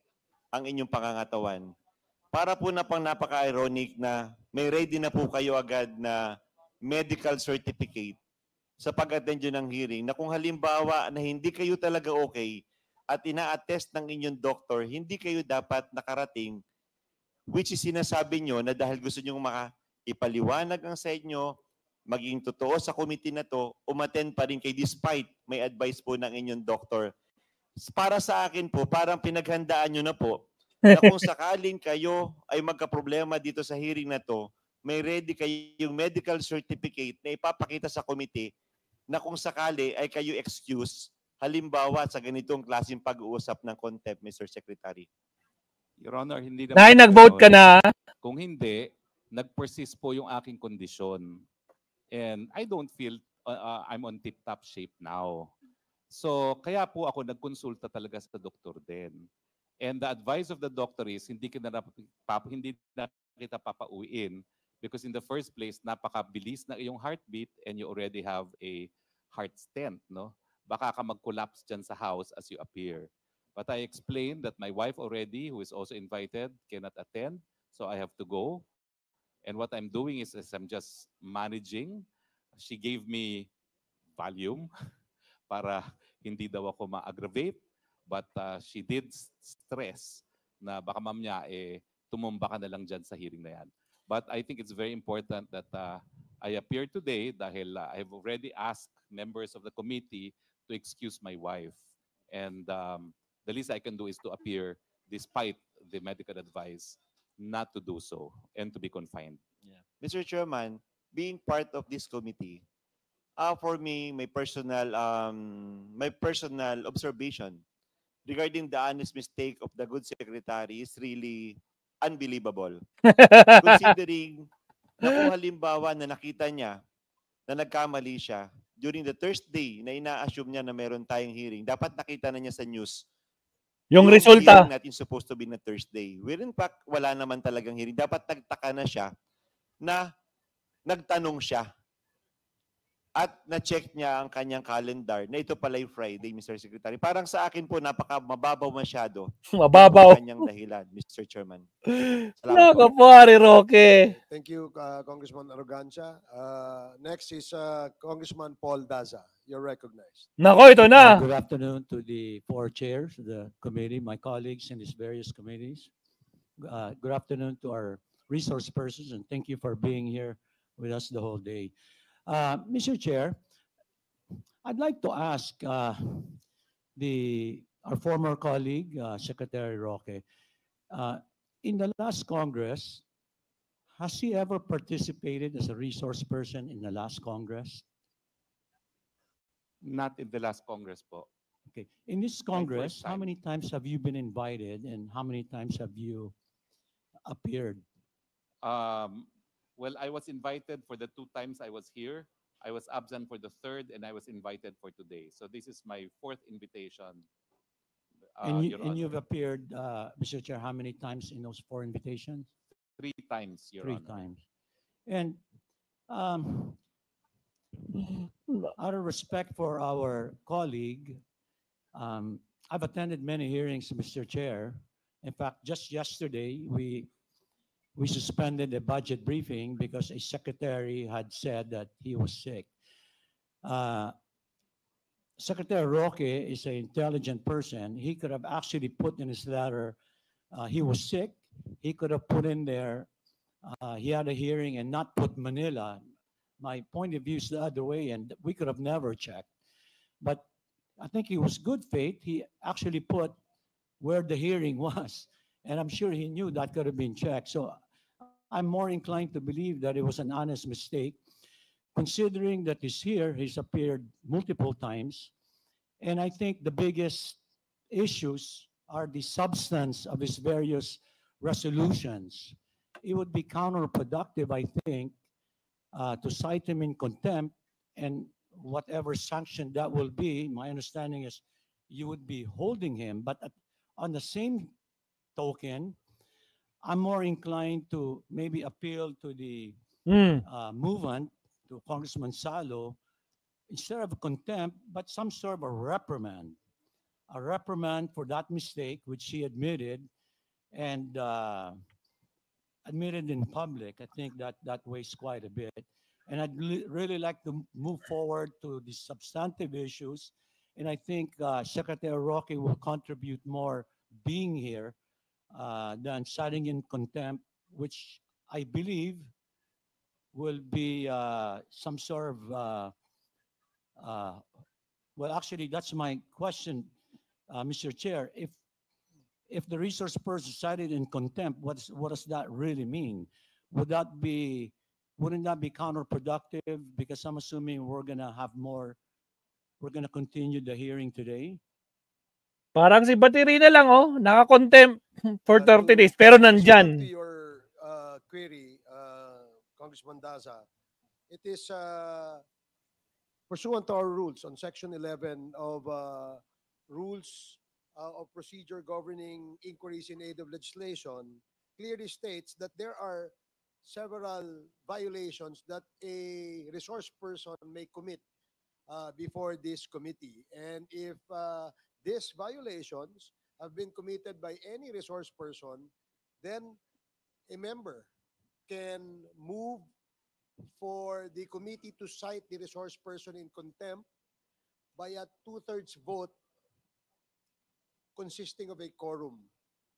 ang inyong pangangatawan. Para po na pang napaka-ironic na may ready na po kayo agad na medical certificate sa pag-attend nyo ng hearing na kung halimbawa na hindi kayo talaga okay at ina-attest ng inyong doctor, hindi kayo dapat nakarating, which is sinasabi nyo na dahil gusto nyo ipaliwanag ang sa inyo, maging totoo sa committee na to, umattend pa rin kayo despite may advice po ng inyong doctor. Para sa akin po, parang pinaghandaan nyo na po na kung sakaling kayo ay magka-problema dito sa hearing na to, may ready kayong medical certificate na ipapakita sa committee na kung sakali ay kayo excuse, halimbawa sa ganitong klaseng pag-uusap ng contempt, Mr. Secretary. Your Honor, hindi naman. Nay, nag-vote ka na? Kung hindi, nag-persist po yung aking kondisyon. And I don't feel I'm on tip-top shape now. So, kaya po ako nagkonsulta talaga sa doktor din. And the advice of the doctor is, hindi na kita papauwiin because in the first place, napakabilis na iyong heartbeat and you already have a heart stent, no? Baka ka mag-collapse dyan sa house as you appear. But I explained that my wife already, who is also invited, cannot attend, so I have to go. And what I'm doing is I'm just managing. She gave me Valium para hindi daw ako ma-aggravate. But she did stress na baka mamaya tumumba ka na lang dyan sa hearing na yan. But I think it's very important that I appear today dahil I have already asked members of the committee to excuse my wife. And the least I can do is to appear despite the medical advice not to do so and to be confined. Yeah. Mr. Chairman, being part of this committee, for me, my personal observation regarding the honest mistake of the good secretary is really unbelievable. Considering na kung halimbawa na nakita niya na nagkamali siya during the Thursday na ina-assume niya na meron tayong hearing, dapat nakita na niya sa news yung resulta hearing natin supposed to be na Thursday. Where in fact, wala naman talagang hearing. Dapat nagtaka na siya na nagtanong siya at na-check niya ang kanyang calendar na ito pala yung Friday, Mr. Secretary. Parang sa akin po, mababaw masyado. Mababaw. Ang kanyang dahilan, Mr. Chairman. Nako po, Harry Roque. Thank you, Congressman Arrogancia. Next is Congressman Paul Daza. You're recognized. Nako, ito na. Good afternoon to the four chairs of the committee, my colleagues in these various committees. Good afternoon to our resource persons, and thank you for being here with us the whole day. Mr. Chair, I'd like to ask our former colleague, Secretary Roque, in the last Congress, has he ever participated as a resource person in the last Congress? Not in the last Congress po. Okay. In this My first Congress, how time. many times have you been invited and how many times have you appeared? Well, I was invited for the 2 times I was here. I was absent for the third, and I was invited for today. So this is my fourth invitation, Your And you've Honor. appeared, Mr. Chair, how many times in those 4 invitations? 3 times, Your 3 Honor. times. And um, out of respect for our colleague, I've attended many hearings, Mr. Chair. In fact, just yesterday, we suspended a budget briefing because a secretary had said that he was sick. Uh, Secretary Roque is an intelligent person. He could have actually put in his letter, he was sick. He could have put in there, he had a hearing and not put Manila. My point of view is the other way, and we could have never checked. But I think he was good faith. He actually put where the hearing was, and I'm sure he knew that could have been checked. So I'm more inclined to believe that it was an honest mistake, considering that he's here, he's appeared multiple times, and I think the biggest issues are the substance of his various resolutions. It would be counterproductive, I think, to cite him in contempt, and whatever sanction that will be, my understanding is you would be holding him. But on the same token, I'm more inclined to maybe appeal to the movement, to Congressman Salo, instead of contempt, but some sort of a reprimand for that mistake, which he admitted and admitted in public. I think that weighs quite a bit. And I'd really like to move forward to the substantive issues. And I think Secretary Roque will contribute more being here than citing in contempt, which I believe will be some sort of, well, actually, that's my question, Mr. Chair. If the resource person cited in contempt, what does that really mean? Wouldn't that be counterproductive? Because I'm assuming we're gonna continue the hearing today. Parang si Batiri na lang, oh, naka-contempt for 30 days, pero To nandyan. your query, Congressman Daza, it is pursuant to our rules on Section 11 of Rules of Procedure Governing Inquiries in Aid of Legislation, clearly states that there are several violations that a resource person may commit before this committee. And if these violations have been committed by any resource person, then a member can move for the committee to cite the resource person in contempt by a 2/3 vote consisting of a quorum.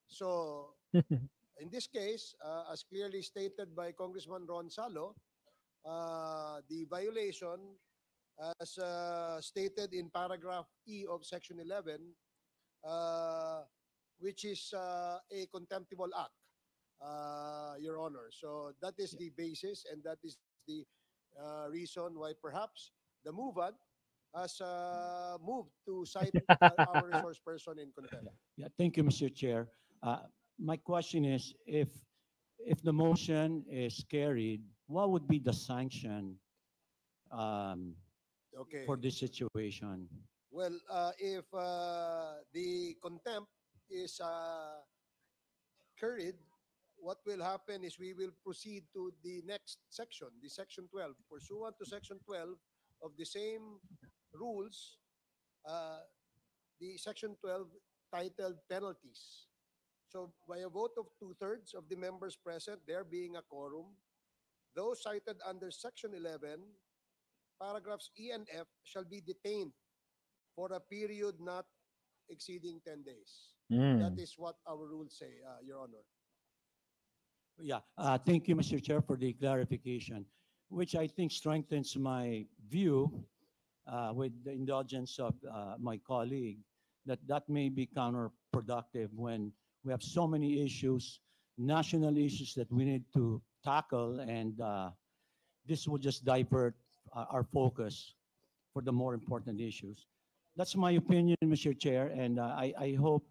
So, in this case, as clearly stated by Congressman Ron Salo, the violation, as stated in paragraph E of Section 11, which is a contemptible act, Your Honor. So that is the basis, and that is the reason why perhaps the movant has moved to cite our resource person in contempt. Yeah, thank you, Mr. Chair. My question is, if the motion is carried, what would be the sanction Okay. for this situation? Well, if the contempt is carried, what will happen is we will proceed to the next section, the Section 12. Pursuant to Section 12 of the same rules, the Section 12 titled penalties. So by a vote of 2/3 of the members present, there being a quorum, those cited under Section 11, paragraphs E and F shall be detained for a period not exceeding 10 days. That is what our rules say, Your Honor. Yeah, thank you, Mr. Chair, for the clarification, which I think strengthens my view with the indulgence of my colleague, that may be counterproductive when we have so many issues, national issues that we need to tackle, and this will just divert our focus for the more important issues. That's my opinion, Mr. Chair, and I hope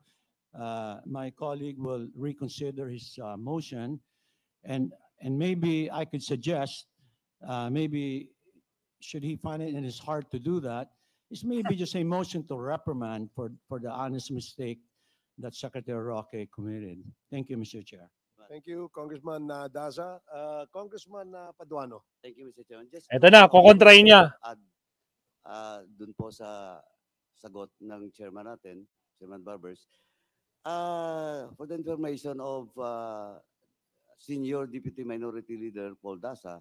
my colleague will reconsider his motion, and maybe I could suggest, maybe should he find it in his heart to do that, is maybe just a motion to reprimand for the honest mistake that Secretary Roque committed. Thank you, Mr. Chair. Thank you, Congressman Daza. Congressman Paduano. Thank you, Mr. Chairman. Just Eto na, kukontrahin niya. Dun po sa sagot ng chairman natin, Chairman Barbers, for the information of Senior Deputy Minority Leader Paul Daza,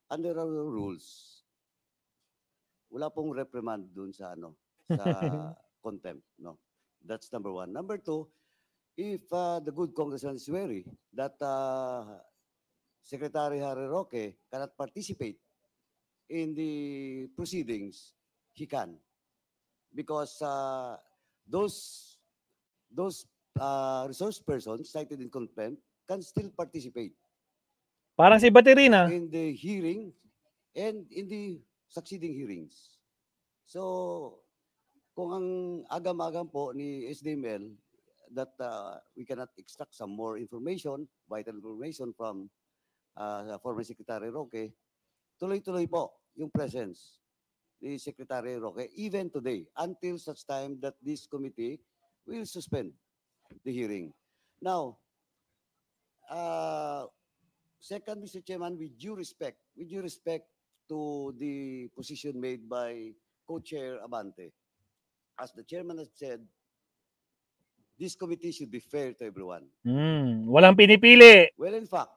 under our rules, wala pong reprimand dun sa sa contempt, no? That's number one. Number two, if the good congressman is wary that Secretary Harry Roque cannot participate in the proceedings, he can. Because those resource persons cited in contempt can still participate Parang si Baterina. in the hearing and in the succeeding hearings. So, kung ang agam-agam po ni SDML that we cannot extract some more information, vital information from former Secretary Roque, tuloy-tuloy po yung presence ni Secretary Roque even today until such time that this committee will suspend the hearing. Now, second, Mr. Chairman, with due respect to the position made by Co-Chair Abante, as the chairman has said, this committee should be fair to everyone. Walang pinipili. Well, in fact,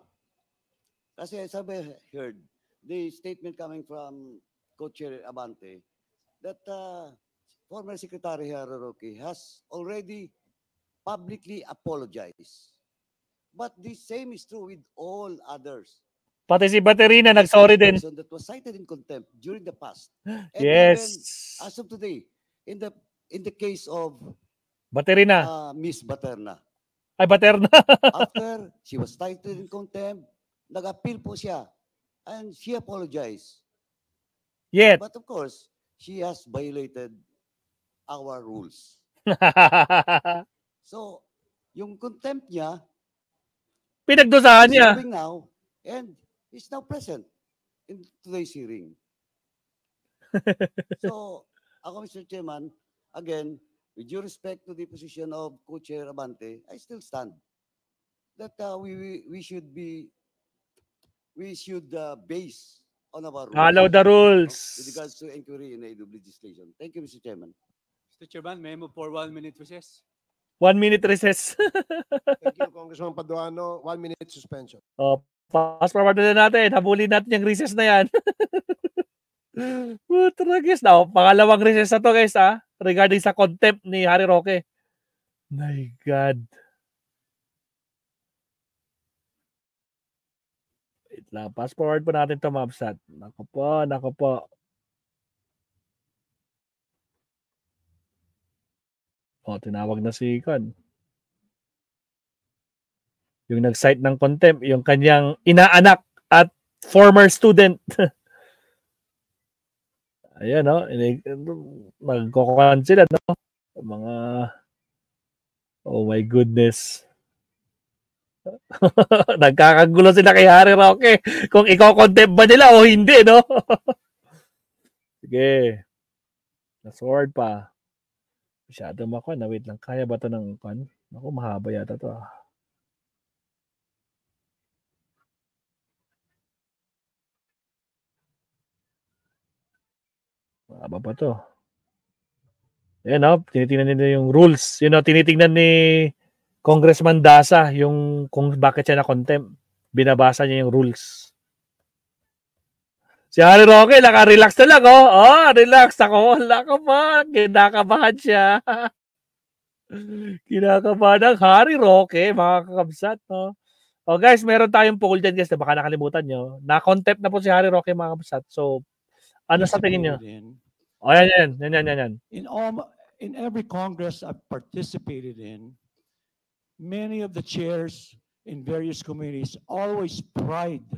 kasi as I heard, the statement coming from Co-Chair Abante that former Secretary Harry Roque has already publicly apologized. But the same is true with all others. Pati si Baterina nagsorry din. That was cited in contempt during the past. And Yes. even as of today, in the case of Baterina. Miss Baterna, Ay, Baterna. after she was cited in contempt, nag-appeal po siya and she apologized. Yet. But of course, she has violated our rules. So, yung contempt niya, Pinagdusahan niya. serving now, and is now present in today's hearing. So, ako, Mr. Chairman, again, with due respect to the position of Co-Chair Abante, I still stand that we should base on our rules. Follow the rules. With regards to inquiry in AW legislation. Thank you, Mr. Chairman. Mr. Chairman, may I move for 1 minute recess? 1 minute recess. Thank you, Congressman Paduano. 1 minute suspension. Fast forward na natin. Habulin natin yung recess na yan. Putra, guys. Now, pangalawang recess na to, guys, regarding sa contempt ni Harry Roque. My God. Wait lang. Fast forward po natin to, Mabsat. Nako po. Tinawag na si Con. Yung nag-cite ng contempt, yung kanyang inaanak at former student. Ayan, no? Magkukuhan sila, no? Mga, oh my goodness. Nagkakagulo sila kay Harry Roque kung iko-contempt ba nila o hindi, no? Sige. Na-sword pa. Masyado makuha na. Wait lang. Kaya ba ito ng kan? Ako, mahaba yata ito. Mahaba pa ito. Ayan, no? Tinitingnan nila yung rules. Yun, no? Tinitingnan ni Congressman Daza yung kung bakit siya na-contempt. Binabasa niya yung rules. Si Harry Roque, naka-relax na lang, oh. Oh, relax ako. Wala ka ba? Kinakabahan siya. Kinakabahan ng Harry Roque, mga kakabsat, no? Oh, guys, meron tayong poll dyan, guys. Baka nakalimutan nyo. Na-contempt na po si Harry Roque, mga kakabsat. So, ano sa tingin nyo? Oh, yan. In every Congress I've participated in, many of the chairs in various committees always pride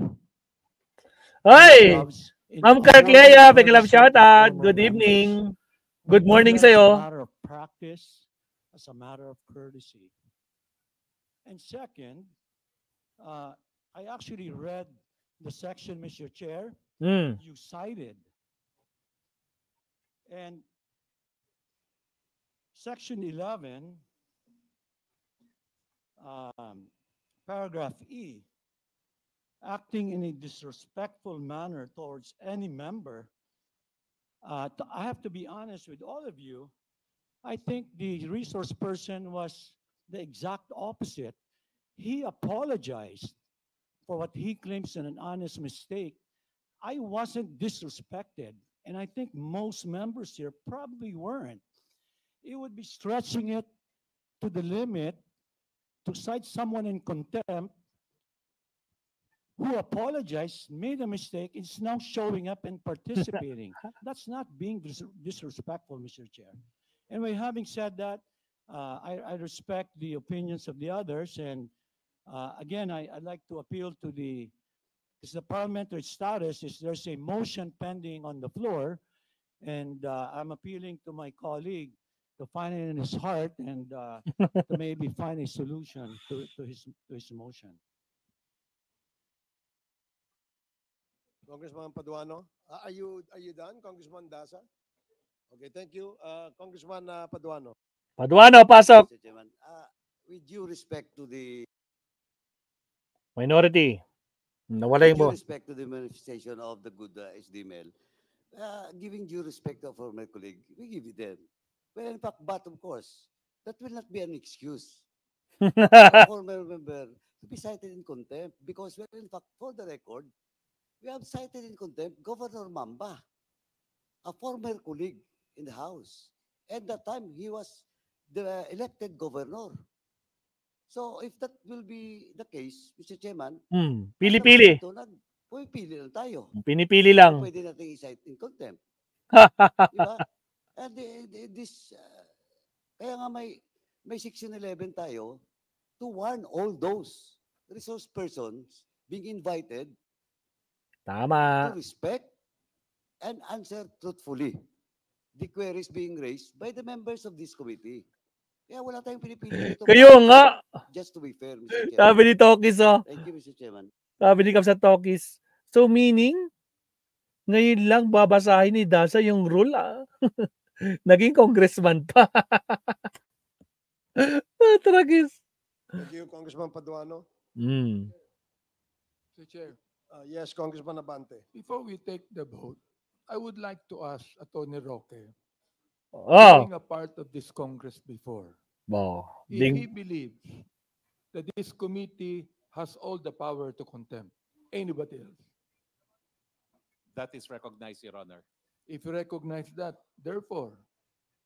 Ay! in Ma'am accordance Carcleya, with big love courtesy of shout the out. former Good members. evening. Good morning Whether as a sa'yo. matter of practice, as a matter of courtesy. And second, I actually read the section, Mr. Chair, Hmm. you cited. And section 11, paragraph E, acting in a disrespectful manner towards any member. I have to be honest with all of you. I think the resource person was the exact opposite. He apologized for what he claims is an honest mistake. I wasn't disrespected, and I think most members here probably weren't. It would be stretching it to the limit to cite someone in contempt who apologized, made a mistake, is now showing up and participating. That's not being disrespectful, Mr. Chair. Anyway, having said that, I respect the opinions of the others, and again, I'd like to appeal to because the parliamentary status is there's a motion pending on the floor, and I'm appealing to my colleague to find it in his heart and to maybe find a solution to his motion. Congressman Paduano, are you done, Congressman Dasa? Okay, thank you, Congressman Paduano. Paduano, pasok. Mr. Chairman, with due respect to the Minority. Nawala yung mo. respect to the manifestation of the good SDML, giving due respect to our former colleague, we give it them. Well, in fact, but of course, that will not be an excuse for a former member to be cited in contempt because, well, in fact, for the record, we have cited in contempt Governor Mamba, a former colleague in the House. At that time, he was the elected governor. So if that will be the case, Mr. Chairman, Pili-pili. pumipili lang tayo. Pinipili lang. Pwede natin i-cite in contempt. Diba? And this, kaya nga may Section 11 tayo to warn all those resource persons being invited Tama. to respect and answer truthfully the queries being raised by the members of this committee. Kaya wala tayong pinipili dito. Kayo nga. Just to be fair, Mr. Chairman. Sabi ni Tokis, oh. Thank you, Mr. Chairman. Sabi ni Kapsa Tokis. So meaning, ngayon lang babasahin ni Dasa yung rule, ah. Naging congressman pa. Tragis. Thank you, Congressman Paduano. Mr. Chair, Yes, Congressman Abante. before we take the vote, I would like to ask Atty. Roque, Oh. being a part of this Congress before, Oh. if he Ding. believes that this committee has all the power to contempt anybody else. That is recognized, Your Honor. If you recognize that, therefore,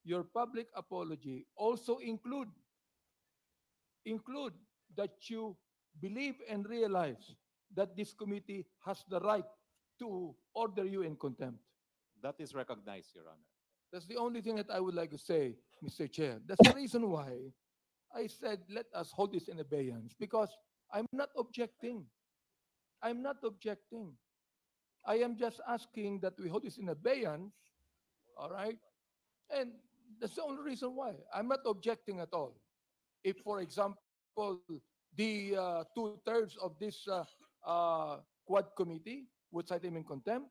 your public apology also include that you believe and realize that this committee has the right to order you in contempt. That is recognized, Your Honor. That's the only thing that I would like to say, Mr. Chair. That's the reason why I said let us hold this in abeyance, because I'm not objecting. I'm not objecting. I am just asking that we hold this in abeyance, all right? And that's the only reason why. I'm not objecting at all. If, for example, the 2/3 of this Quad committee would cite him in contempt,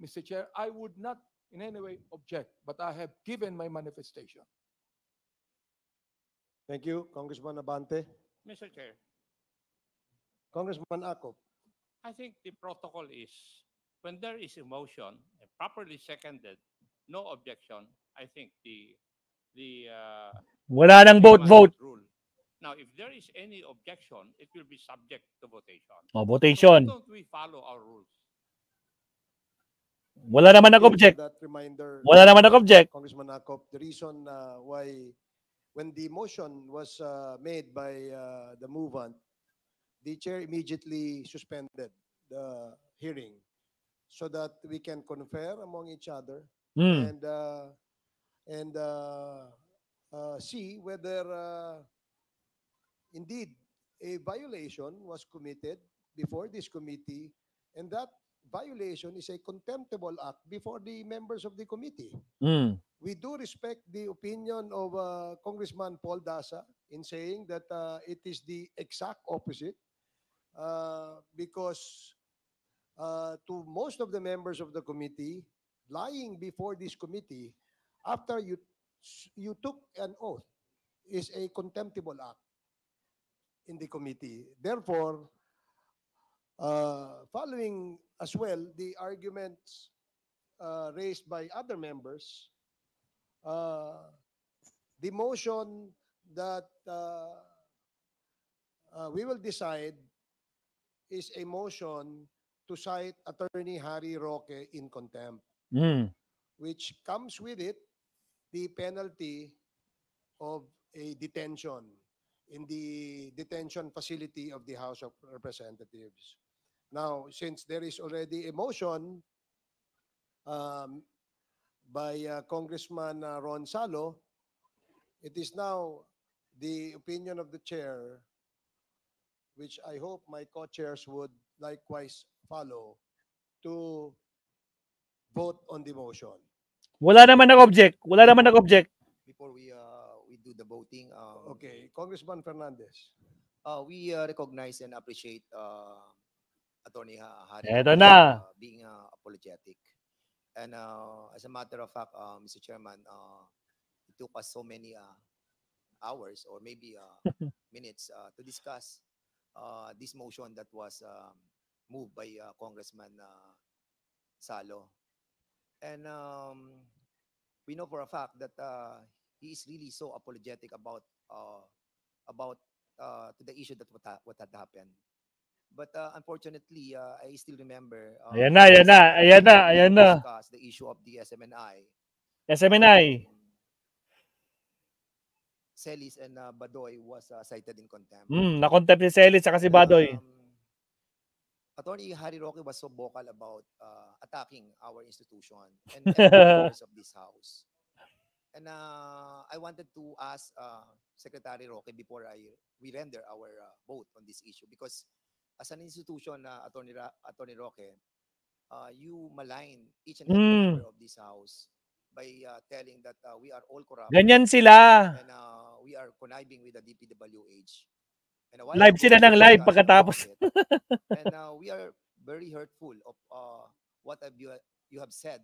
Mr. Chair, I would not in any way object, but I have given my manifestation. Thank you, Congressman Abante. Mr. Chair, Congressman Akop. I think the protocol is when there is a motion properly seconded, no objection, I think the Wala nang vote. rule. Now, if there is any objection, it will be subject to votation. Oh, So votation. why don't we follow our rules? Wala naman Thank you nag-object. for that reminder, Wala naman nag-object. Congressman Akop. The reason why, when the motion was made by the movant, the chair immediately suspended the hearing so that we can confer among each other and see whether indeed a violation was committed before this committee, and that violation is a contemptible act before the members of the committee. Mm. We do respect the opinion of Congressman Paul Dasa in saying that it is the exact opposite because to most of the members of the committee, lying before this committee after you took an oath is a contemptible act in the committee. Therefore, following as well the arguments raised by other members, the motion that we will decide is a motion to cite Attorney Harry Roque in contempt, Mm. which comes with it the penalty of a detention in the detention facility of the House of Representatives. Now, since there is already a motion by Congressman Ron Salo, it is now the opinion of the chair, which I hope my co-chairs would likewise follow, to vote on the motion. Wala naman nag-object. Wala naman nag-object. Before we do the voting, Okay, Congressman Fernandez. we recognize and appreciate Attorney Harry Eto Roque, na. being apologetic. And as a matter of fact, Mr. Chairman, it took us so many hours or maybe minutes to discuss this motion that was moved by Congressman Salo. And we know for a fact that he is really so apologetic about to the issue that what had happened. But unfortunately, I still remember. Ayan na, ayan na, ayan na, ayan na. Discuss the issue of the SMNI. SMNI. Celis and Badoy was cited in contempt. Na-contempt si Celis at si Badoy. Attorney Harry Roque was so vocal about attacking our institution and the members of this house. And I wanted to ask Secretary Roque before we render our vote on this issue, because as an institution, Attorney Roque, you malign each and every member of this house by telling that we are all corrupt. Ganyan sila. And we are conniving with the DPWH. And Live sila ng live pagkatapos. And we are very hurtful of what you have said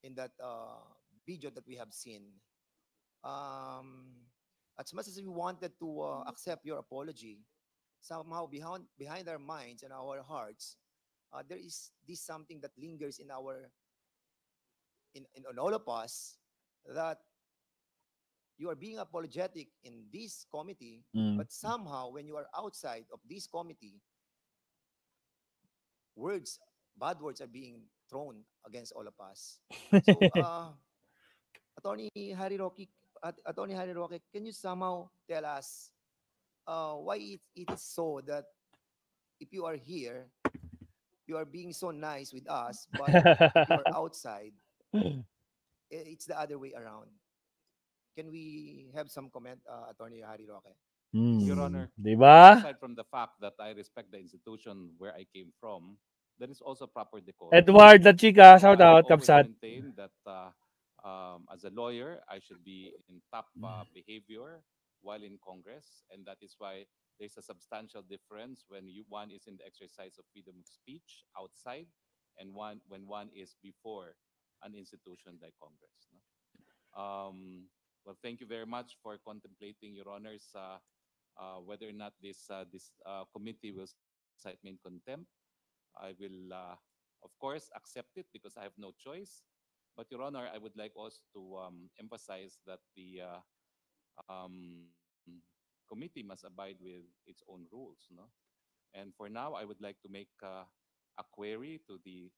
in that video that we have seen. As much as we wanted to accept your apology, somehow behind our minds and our hearts, there is this something that lingers in all of us, that you are being apologetic in this committee, but somehow when you are outside of this committee, bad words are being thrown against all of us. So, Attorney Harry Roque, can you somehow tell us why it is so that if you are here, you are being so nice with us, but if you are outside, it's the other way around? Can we have some comment, Attorney Harry Roque? Your Honor, diba? aside from the fact that I respect the institution where I came from, there is also proper decorum. Edward La Chica, shout out, I always Kapsat. maintain that as a lawyer, I should be in top behavior while in Congress, and that is why there's a substantial difference when one is in the exercise of freedom of speech outside, and when one is before an institution like Congress. No? Well, thank you very much for contemplating, Your Honors, whether or not this committee will cite me in contempt. I will, of course, accept it because I have no choice. But, Your Honor, I would like also to emphasize that the committee must abide with its own rules. No? And for now, I would like to make a query to the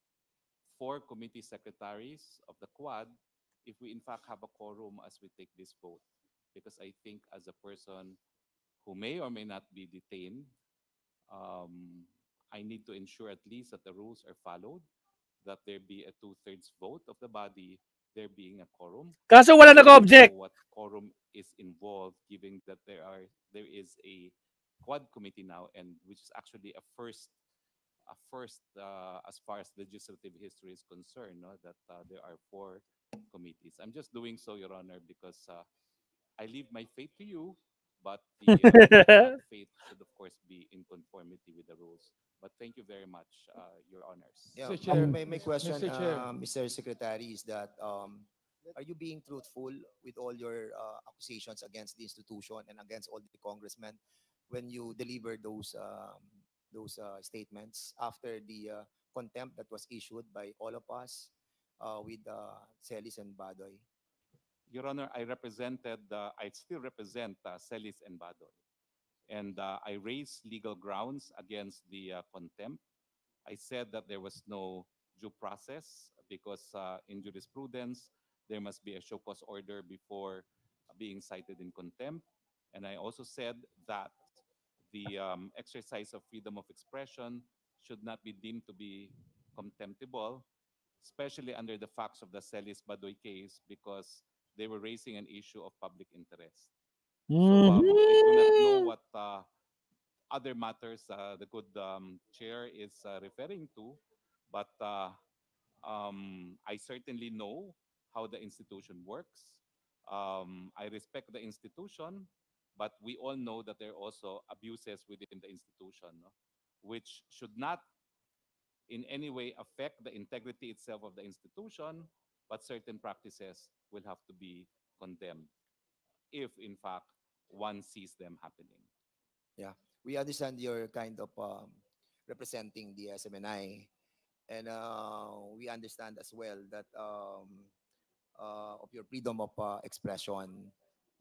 4 committee secretaries of the Quad if we in fact have a quorum as we take this vote. Because I think as a person who may or may not be detained, I need to ensure at least that the rules are followed, that there be a 2/3 vote of the body, there being a quorum. Kaso wala nag-object. What quorum is involved, given that there is a Quad committee now, and which is actually a first first as far as legislative history is concerned, no, that there are 4 committees. I'm just doing so, Your Honor, because I leave my faith to you, but that faith should, of course, be in conformity with the rules. But thank you very much, Your Honors. Yeah, Mr. Chair, my question, Mr. Chair. Mr. Secretary, is that are you being truthful with all your accusations against the institution and against all the congressmen when you deliver those statements after the contempt that was issued by all of us with Celis and Badoy? Your Honor, I still represent Celis and Badoy. And I raised legal grounds against the contempt. I said that there was no due process because in jurisprudence, there must be a show cause order before being cited in contempt. And I also said that the exercise of freedom of expression should not be deemed to be contemptible, especially under the facts of the Celis Badoy case, because they were raising an issue of public interest. So I do not know what other matters the good chair is referring to, but I certainly know how the institution works. I respect the institution, but we all know that there are also abuses within the institution, no, which should not in any way affect the integrity itself of the institution, but certain practices will have to be condemned if, in fact, one sees them happening. Yeah, we understand you're kind of representing the SMNI, and we understand as well that of your freedom of expression.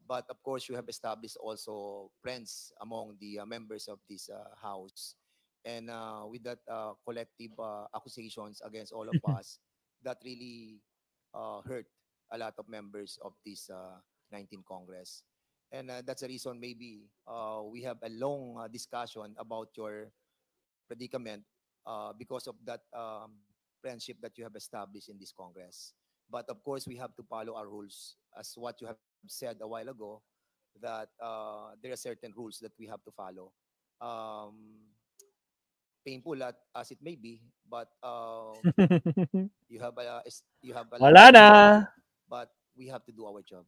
But of course, you have established also friends among the members of this house, and with that collective accusations against all of us, that really hurt a lot of members of this 19th Congress. And that's the reason maybe we have a long discussion about your predicament because of that friendship that you have established in this Congress. But of course, we have to follow our rules, as what you have said a while ago, that there are certain rules that we have to follow. Painful as it may be, but you have a lot Wala of na. work, but we have to do our job.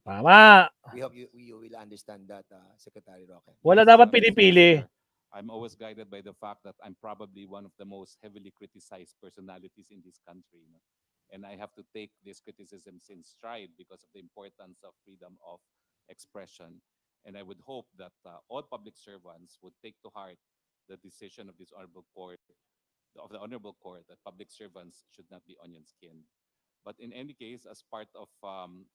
Tama. We hope you will understand that, Secretary Roque. Wala Yes, dapat Mr. pinipili. Chair. I'm always guided by the fact that I'm probably one of the most heavily criticized personalities in this country. No? And I have to take these criticisms in stride because of the importance of freedom of expression. And I would hope that all public servants would take to heart the decision of this honorable court, of the honorable court, that public servants should not be onion skinned. But in any case, as part of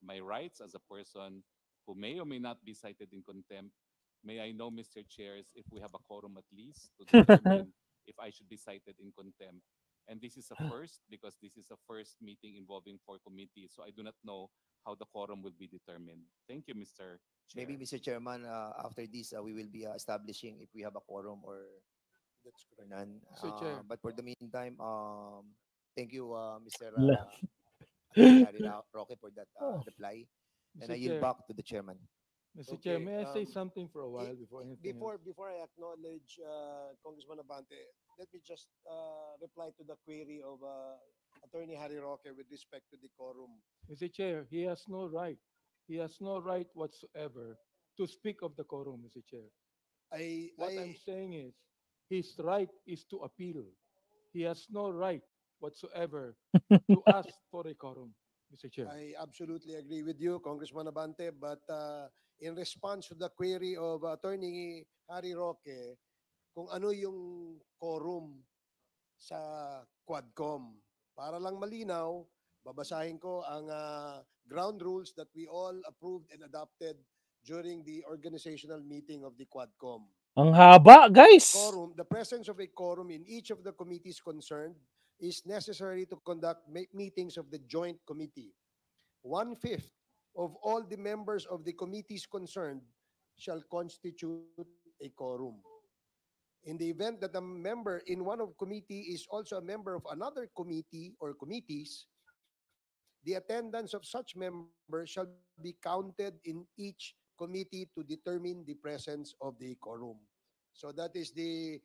my rights as a person who may or may not be cited in contempt, may I know, Mr. Chairs, if we have a quorum at least to determine if I should be cited in contempt. And this is a first because this is a first meeting involving 4 committees. So I do not know how the quorum will be determined. Thank you, Mr. Chair. Maybe, Mr. Chairman, after this, we will be establishing if we have a quorum or none. Mr. Chair. But for the meantime, thank you, Mr. La- Secretary Roque, for that reply. And Mr. I yield Chair. back to the chairman. Mr. Chair, Okay, may I say something for a while before anything else? Before I acknowledge Congressman Abante, let me just reply to the query of Attorney Harry Roque with respect to the quorum. Mr. Chair, he has no right. He has no right whatsoever to speak of the quorum, Mr. Chair. What I'm saying is, his right is to appeal. He has no right whatsoever to ask for a quorum, Mr. Chair. I absolutely agree with you, Congressman Abante, but in response to the query of Attorney Harry Roque, kung ano yung quorum sa Quadcom. Para lang malinaw, babasahin ko ang ground rules that we all approved and adopted during the organizational meeting of the Quadcom. Ang haba, guys. Quorum, the presence of a quorum in each of the committees concerned is necessary to conduct meetings of the joint committee. 1/5 of all the members of the committees concerned shall constitute a quorum. In the event that a member in one of committee is also a member of another committee or committees, the attendance of such member shall be counted in each committee to determine the presence of the quorum. So that is the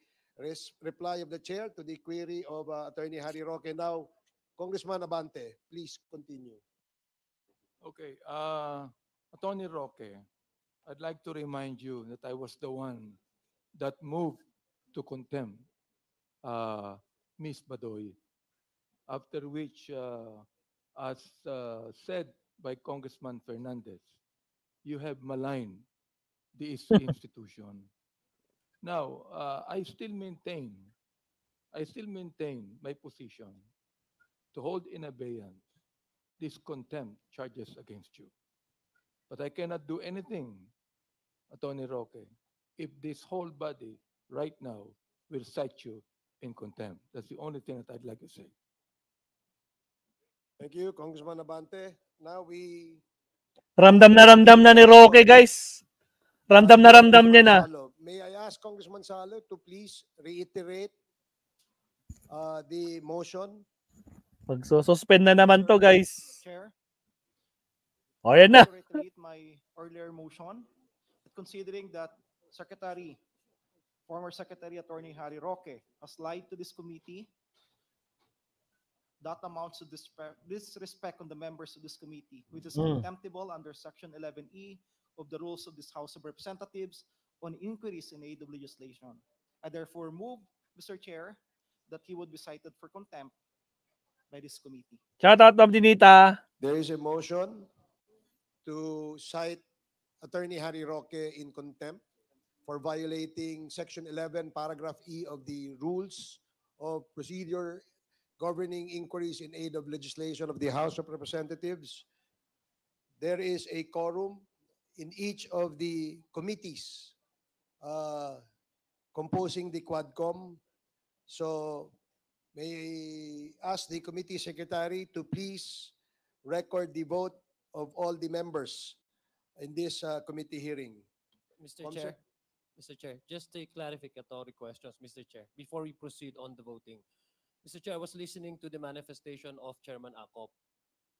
reply of the chair to the query of Attorney Harry Roque. Now, Congressman Abante, please continue. Okay, Attorney Roque, I'd like to remind you that I was the one that moved to contempt Ms. Badoy, after which, as said by Congressman Fernandez, you have maligned this institution. Now, I still maintain my position to hold in abeyance these contempt charges against you. But I cannot do anything, Attorney Roque, if this whole body right now will cite you in contempt. That's the only thing that I'd like to say. Thank you, Congressman Abante. Now we... Ramdam na ni Roque, guys. Ramdam niya na. Salo. May I ask Congressman Salo to please reiterate the motion? Magsususpend na naman to, guys. Chair, O, yan na. to reiterate my earlier motion that considering that former Secretary Attorney Harry Roque has lied to this committee, that amounts to disrespect on the members of this committee, which is contemptible under Section 11E of the rules of this House of Representatives on inquiries in aid of legislation. I therefore move, Mr. Chair, that he would be cited for contempt by this committee. Shout out, Ma'am Dinita. There is a motion to cite Attorney Harry Roque in contempt for violating Section 11, Paragraph E of the Rules of Procedure governing inquiries in aid of legislation of the House of Representatives. There is a quorum in each of the committees composing the Quadcom. So may I ask the committee secretary to please record the vote of all the members in this committee hearing. Mr. Chair, just a clarificatory questions, Mr. Chair, before we proceed on the voting. Mr. Chair, I was listening to the manifestation of Chairman Acop,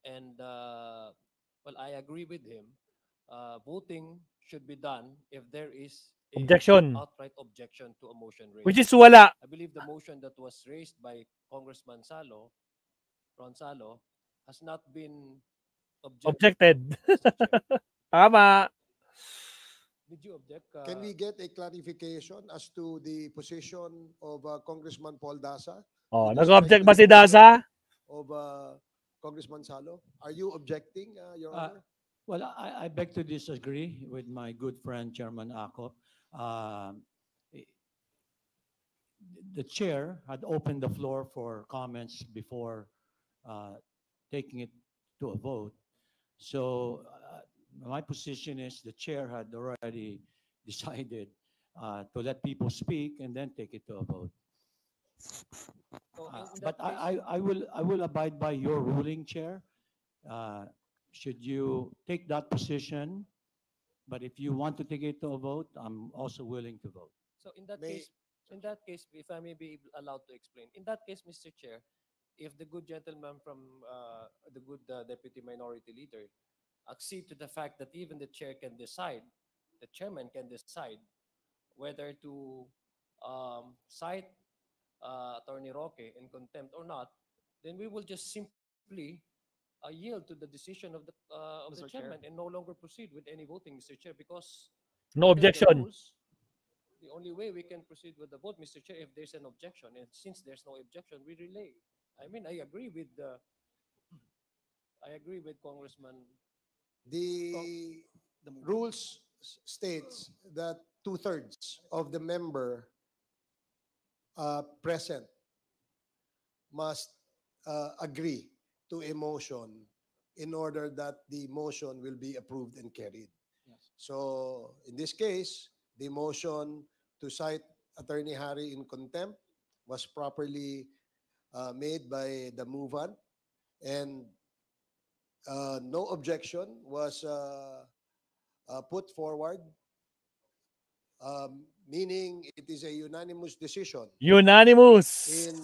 and well, I agree with him. Voting should be done if there is a Objection. outright objection to a motion raised. Which is wala. I believe the motion that was raised by Congressman Ron Salo, has not been Objected. Tama. Did you object? Can we get a clarification as to the position of Congressman Paul Dasa? Oh, with nag-object respect ba to si the Dasa? Of Congressman Salo? Are you objecting, Your Honor? Well, I beg to disagree with my good friend, Chairman Acop. The chair had opened the floor for comments before taking it to a vote. So my position is the chair had already decided to let people speak and then take it to a vote. So in But that case- I will abide by your ruling, Chair. Should you take that position, but if you want to take it to a vote, I'm also willing to vote. So in that case, if I may be allowed to explain, in that case, Mr. Chair, if the good gentleman from the good Deputy Minority Leader accede to the fact that even the chair can decide, the chairman can decide whether to cite Attorney Roque in contempt or not, then we will just simply yield to the decision of the Mr. Chair. chairman and no longer proceed with any voting, Mr. Chair, because No under the objection. rules, the only way we can proceed with the vote, Mr. Chair, if there's an objection, and since there's no objection, we relay. I mean, I agree with Congressman. The rules states that 2/3 of the member present must agree to a motion in order that the motion will be approved and carried. Yes. So in this case, the motion to cite Attorney Harry in contempt was properly made by the movant, and no objection was put forward, meaning it is a unanimous decision Unanimous. in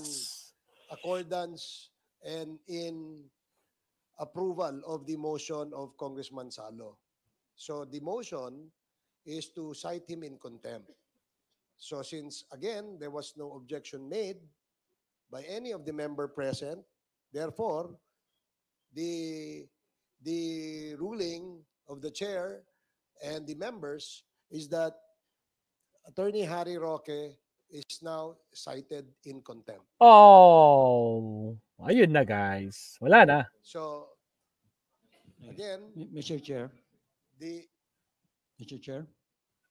accordance and in approval of the motion of Congressman Salo. So the motion is to cite him in contempt. So since, again, there was no objection made by any of the member present, therefore, the ruling of the chair and the members is that Attorney Harry Roque is now cited in contempt. Oh, ayun na guys. Wala na. So, again, Mr. Chair, the Mr. Chair,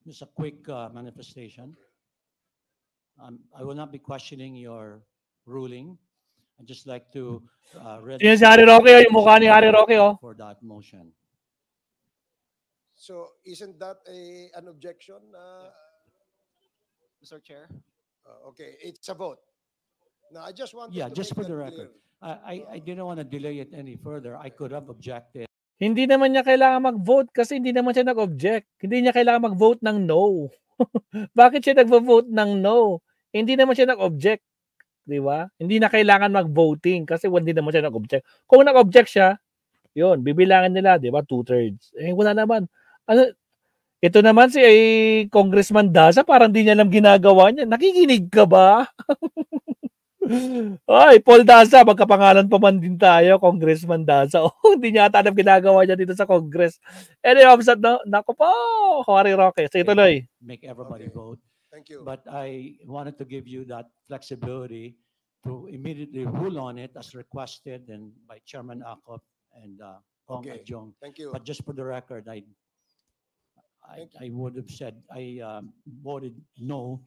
just a quick manifestation. I will not be questioning your ruling. I'd just like to Yun si Harry Roque, yung mukha ni Harry Roque, oh. for that motion. so isn't that an objection? Mr. Chair. Okay, it's a vote. Now, I just want Yeah, to just make for the that record. clear. I didn't want to delay it any further. I could have objected. Hindi naman niya kailangan mag-vote kasi hindi naman siya nag-object. Hindi niya kailangan mag-vote ng no. Bakit siya nag-vote ng no? Hindi naman siya nag-object. Di ba? Hindi na kailangan mag-voting kasi hindi naman siya nag-object. Kung nag-object siya, yun, bibilangan nila, di ba? 2/3. Wala naman. Ano, ito naman si Congressman Daza, parang di niya alam ginagawa niya. Nakikinig ka ba? Ay, Paul Daza, magkapangalan pa man din tayo, Congressman Daza. Hindi niya ata alam ginagawa niya dito sa Congress. Anyway, naku po, Harry Roque. Sige, tuloy. Make everybody vote. Thank you. But I wanted to give you that flexibility to immediately rule on it as requested and by Chairman Akop and Kong Okay. Adjong. Thank you. But just for the record, I would have said I voted no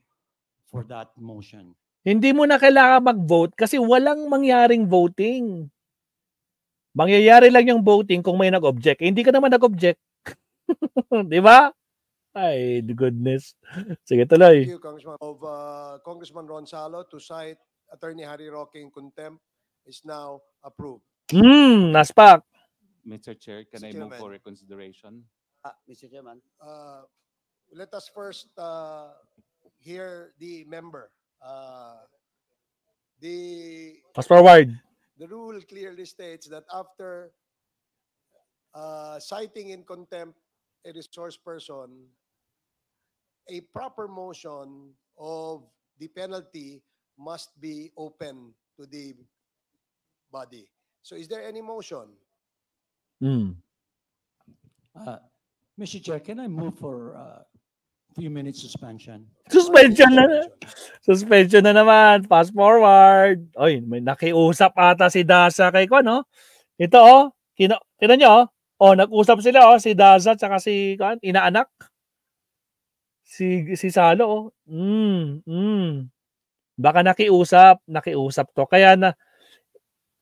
for that motion. Hindi mo na kailangan mag-vote kasi walang mangyaring voting. Mangyayari lang yung voting kung may nag-object. Hindi ka naman nag-object. Di ba? Ay, goodness. Sige, tuloy. Thank you, Congressman. Of Congressman Ron Salo to cite Attorney Harry Roque in contempt is now approved. Naspak. Mr. Chair, can Mr. I move Chairman. for reconsideration? Mr. Chairman. Let us first hear the member. Fast forward. The rule clearly states that after citing in contempt a resource person, a proper motion of the penalty must be open to the body. So is there any motion? Mr. Chair, can I move for few minutes suspension? Suspension na. Suspension na naman. Fast forward. Oy, may nakiusap ata si Daza kay ko, no? Ito, oh. Tingnan nyo, oh. Oh, nag-usap sila, oh. Si Daza tsaka si inaanak. Si Salo, oh. Baka nakiusap to. Kaya na,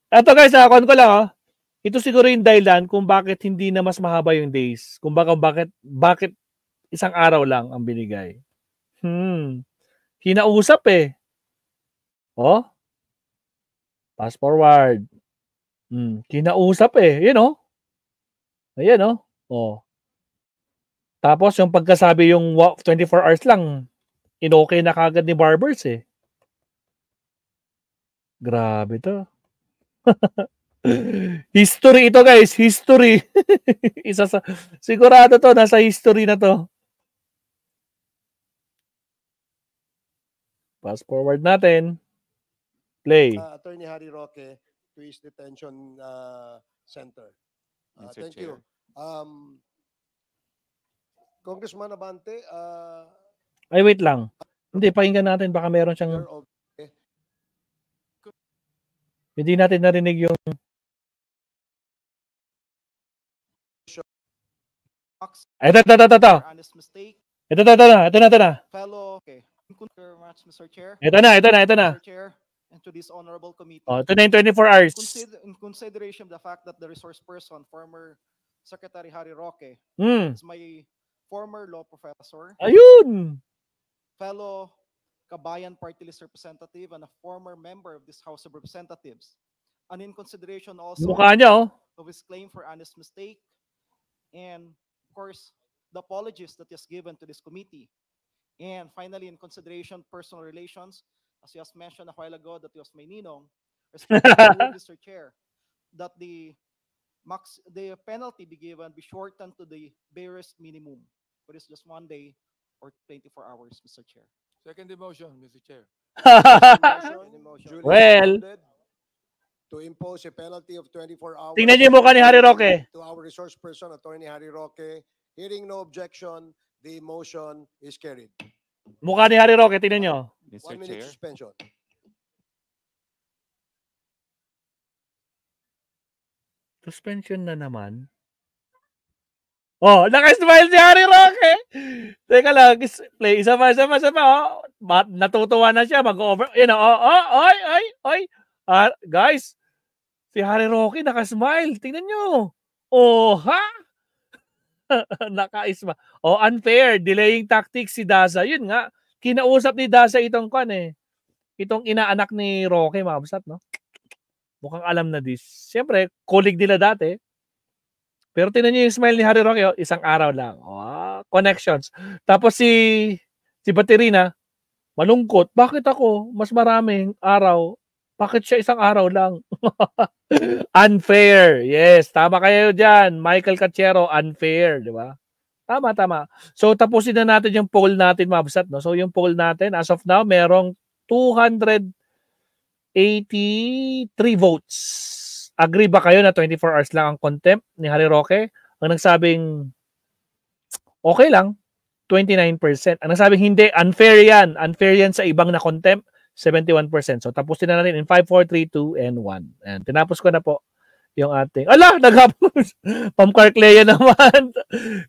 eto guys, nakakon ko lang, oh. Ito siguro yung dahilan kung bakit hindi na mas mahaba yung days. Kung bakit isang araw lang ang binigay. Kinausap eh. Oh. Fast forward. Kinausap eh. You know? Ayan, oh. Oh. Tapos yung pagkasabi yung 24 hours lang, inokay na kagad ni Barbers eh. Grabe to. History ito guys, history. Isa sa sigurado to, nasa history na to. Fast forward natin. Play. Attorney Harry Roque to his detention center. Mr. Thank Chair. you. Congressman Abante, Ay, wait lang. Hindi, pakinggan natin. Baka meron siyang... Hindi natin narinig yung... Ito. Honest mistake. Ito na. Fellow, okay. Thank you very much, Mr. Chair. Ito na. Mr. Chair, and to this honorable committee. Oh, ito na yung 24 hours. In consideration of the fact that the resource person, former Secretary Harry Roque, is my former law professor, Ayun! fellow Kabayan Party List representative, and a former member of this House of Representatives. And in consideration also Mukha niya, oh. of his claim for honest mistake, and of course, the apologies that he has given to this committee. And finally, in consideration personal relations, as you has mentioned a while ago, that he was my ninong, respectfully, Mr. Chair, that the penalty be given, be shortened to the barest minimum, but it's just 1 day or 24 hours, Mr. Chair. Second motion, Mr. Chair. Duly Well. seconded to impose a penalty of 24 hours. Tingnan niyo yung mukha ni Harry Roque. To our resource person, Attorney Harry Roque. Hearing no objection, the motion is carried. Mukha ni Harry Roque, tingnan niyo. 1 minute suspension. Suspension na naman. Oh, naka-smile si Harry Roque. Teka lang, play. Isa pa. Oh. Natutuwa na siya. Mag-over. Oy. Guys, si Harry Roque naka-smile. Tingnan nyo. Oh, ha? Naka-smile. Oh, unfair. Delaying tactics si Daza. Yun nga. Kinausap ni Daza itong itong inaanak ni Roque, mabsat, no? Mukhang alam na this. Siyempre, colleague nila dati. Pero tingnan niyo yung smile ni Harry Roque, oh, isang araw lang. Oh, connections. Tapos si Baterina, malungkot. Bakit ako? Mas maraming araw. Bakit siya isang araw lang? Unfair. Yes, tama kayo dyan. Michael Cachero, unfair. Di ba? Tama. So, tapusin na natin yung poll natin, mabsat. No? So, yung poll natin, as of now, merong 283 votes. Agree ba kayo na 24 hours lang ang contempt ni Harry Roque? Ang nagsabing okay lang, 29%. Ang nagsabing hindi, unfair yan. Unfair yan sa ibang na contempt, 71%. So tapusin na natin in 5, 4, 3, 2, and 1. And tinapos ko na po yung ating... Ala! Naghapos! Ma'am Carclea naman.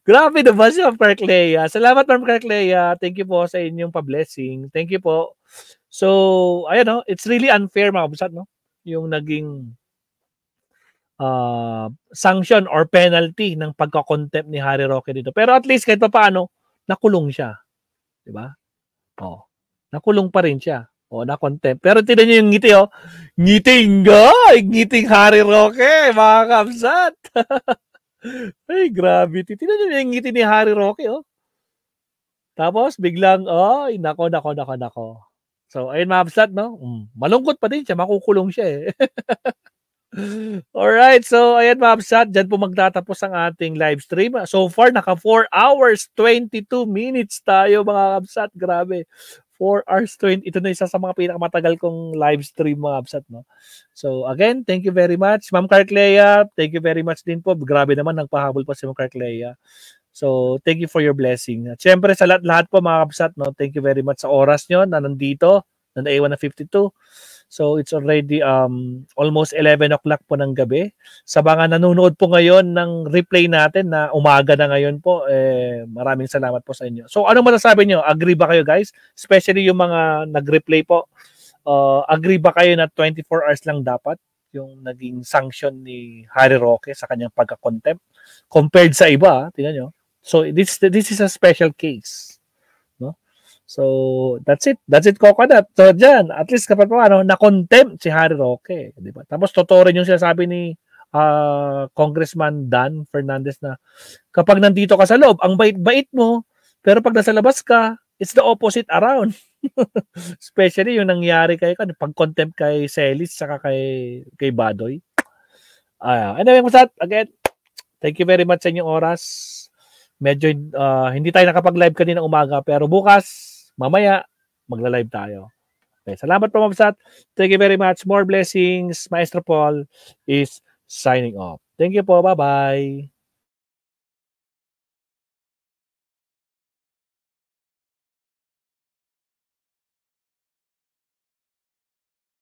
Grabe naman si Ma'am Carclea. Salamat Ma'am Carclea. Thank you po sa inyong pa-blessing. Thank you po. So, ayan no, it's really unfair mga kabusat, no? Yung naging sanction or penalty ng pagka-contempt ni Harry Roque dito. Pero at least kahit pa paano, nakulong siya. Diba? Oh, nakulong pa rin siya. Oh, na-contempt. Pero tignan niyo yung ngiti, oh. Ngiting Harry Roque, mga kabsat. Ay, grabe. Tignan niyo yung ngiti ni Harry Roque, oh. Tapos, biglang, ay, nako. So, ayun, mga kabsat, no? Malungkot pa din siya. Makukulong siya, eh. Alright, so ayan mga kabsat, dyan po magtatapos ang ating live stream. So far, naka 4 hours, 22 minutes tayo mga kabsat. Grabe. 4 hours, 20. Ito na isa sa mga pinakamatagal kong live stream mga kabsat. No? So again, thank you very much. Ma'am Carclea, thank you very much din po. Grabe naman, nagpahabol pa si Ma'am Carclea. So thank you for your blessing. At syempre sa lahat po mga kabsat, no? Thank you very much sa oras nyo na nandito, na naiwan na 52. So it's already almost 11 o'clock po ng gabi. Sa mga nanonood po ngayon ng replay natin na umaga na ngayon po, maraming salamat po sa inyo. So ano masasabi nyo? Agree ba kayo guys? Especially yung mga nag-replay po. Agree ba kayo na 24 hours lang dapat yung naging sanction ni Harry Roque sa kanyang pagka-contempt compared sa iba? Tingnan nyo. So this is a special case. So, that's it. That's it, Coconut. So, dyan, at least kapag na-contempt si Harry Roque. Diba? Tapos, totoo rin yung sinasabi ni Congressman Dan Fernandez na kapag nandito ka sa loob, ang bait-bait mo, pero pag nasa labas ka, it's the opposite around. Especially yung nangyari kay pag-contempt kay Celis saka kay Badoy. Anyway, again, thank you very much sa inyong oras. Medyo hindi tayo nakapag-live kanina umaga, pero bukas, mamaya, magla-live tayo. Okay, salamat po, Mabsat. Thank you very much. More blessings. Maestro Paul is signing off. Thank you po. Bye-bye.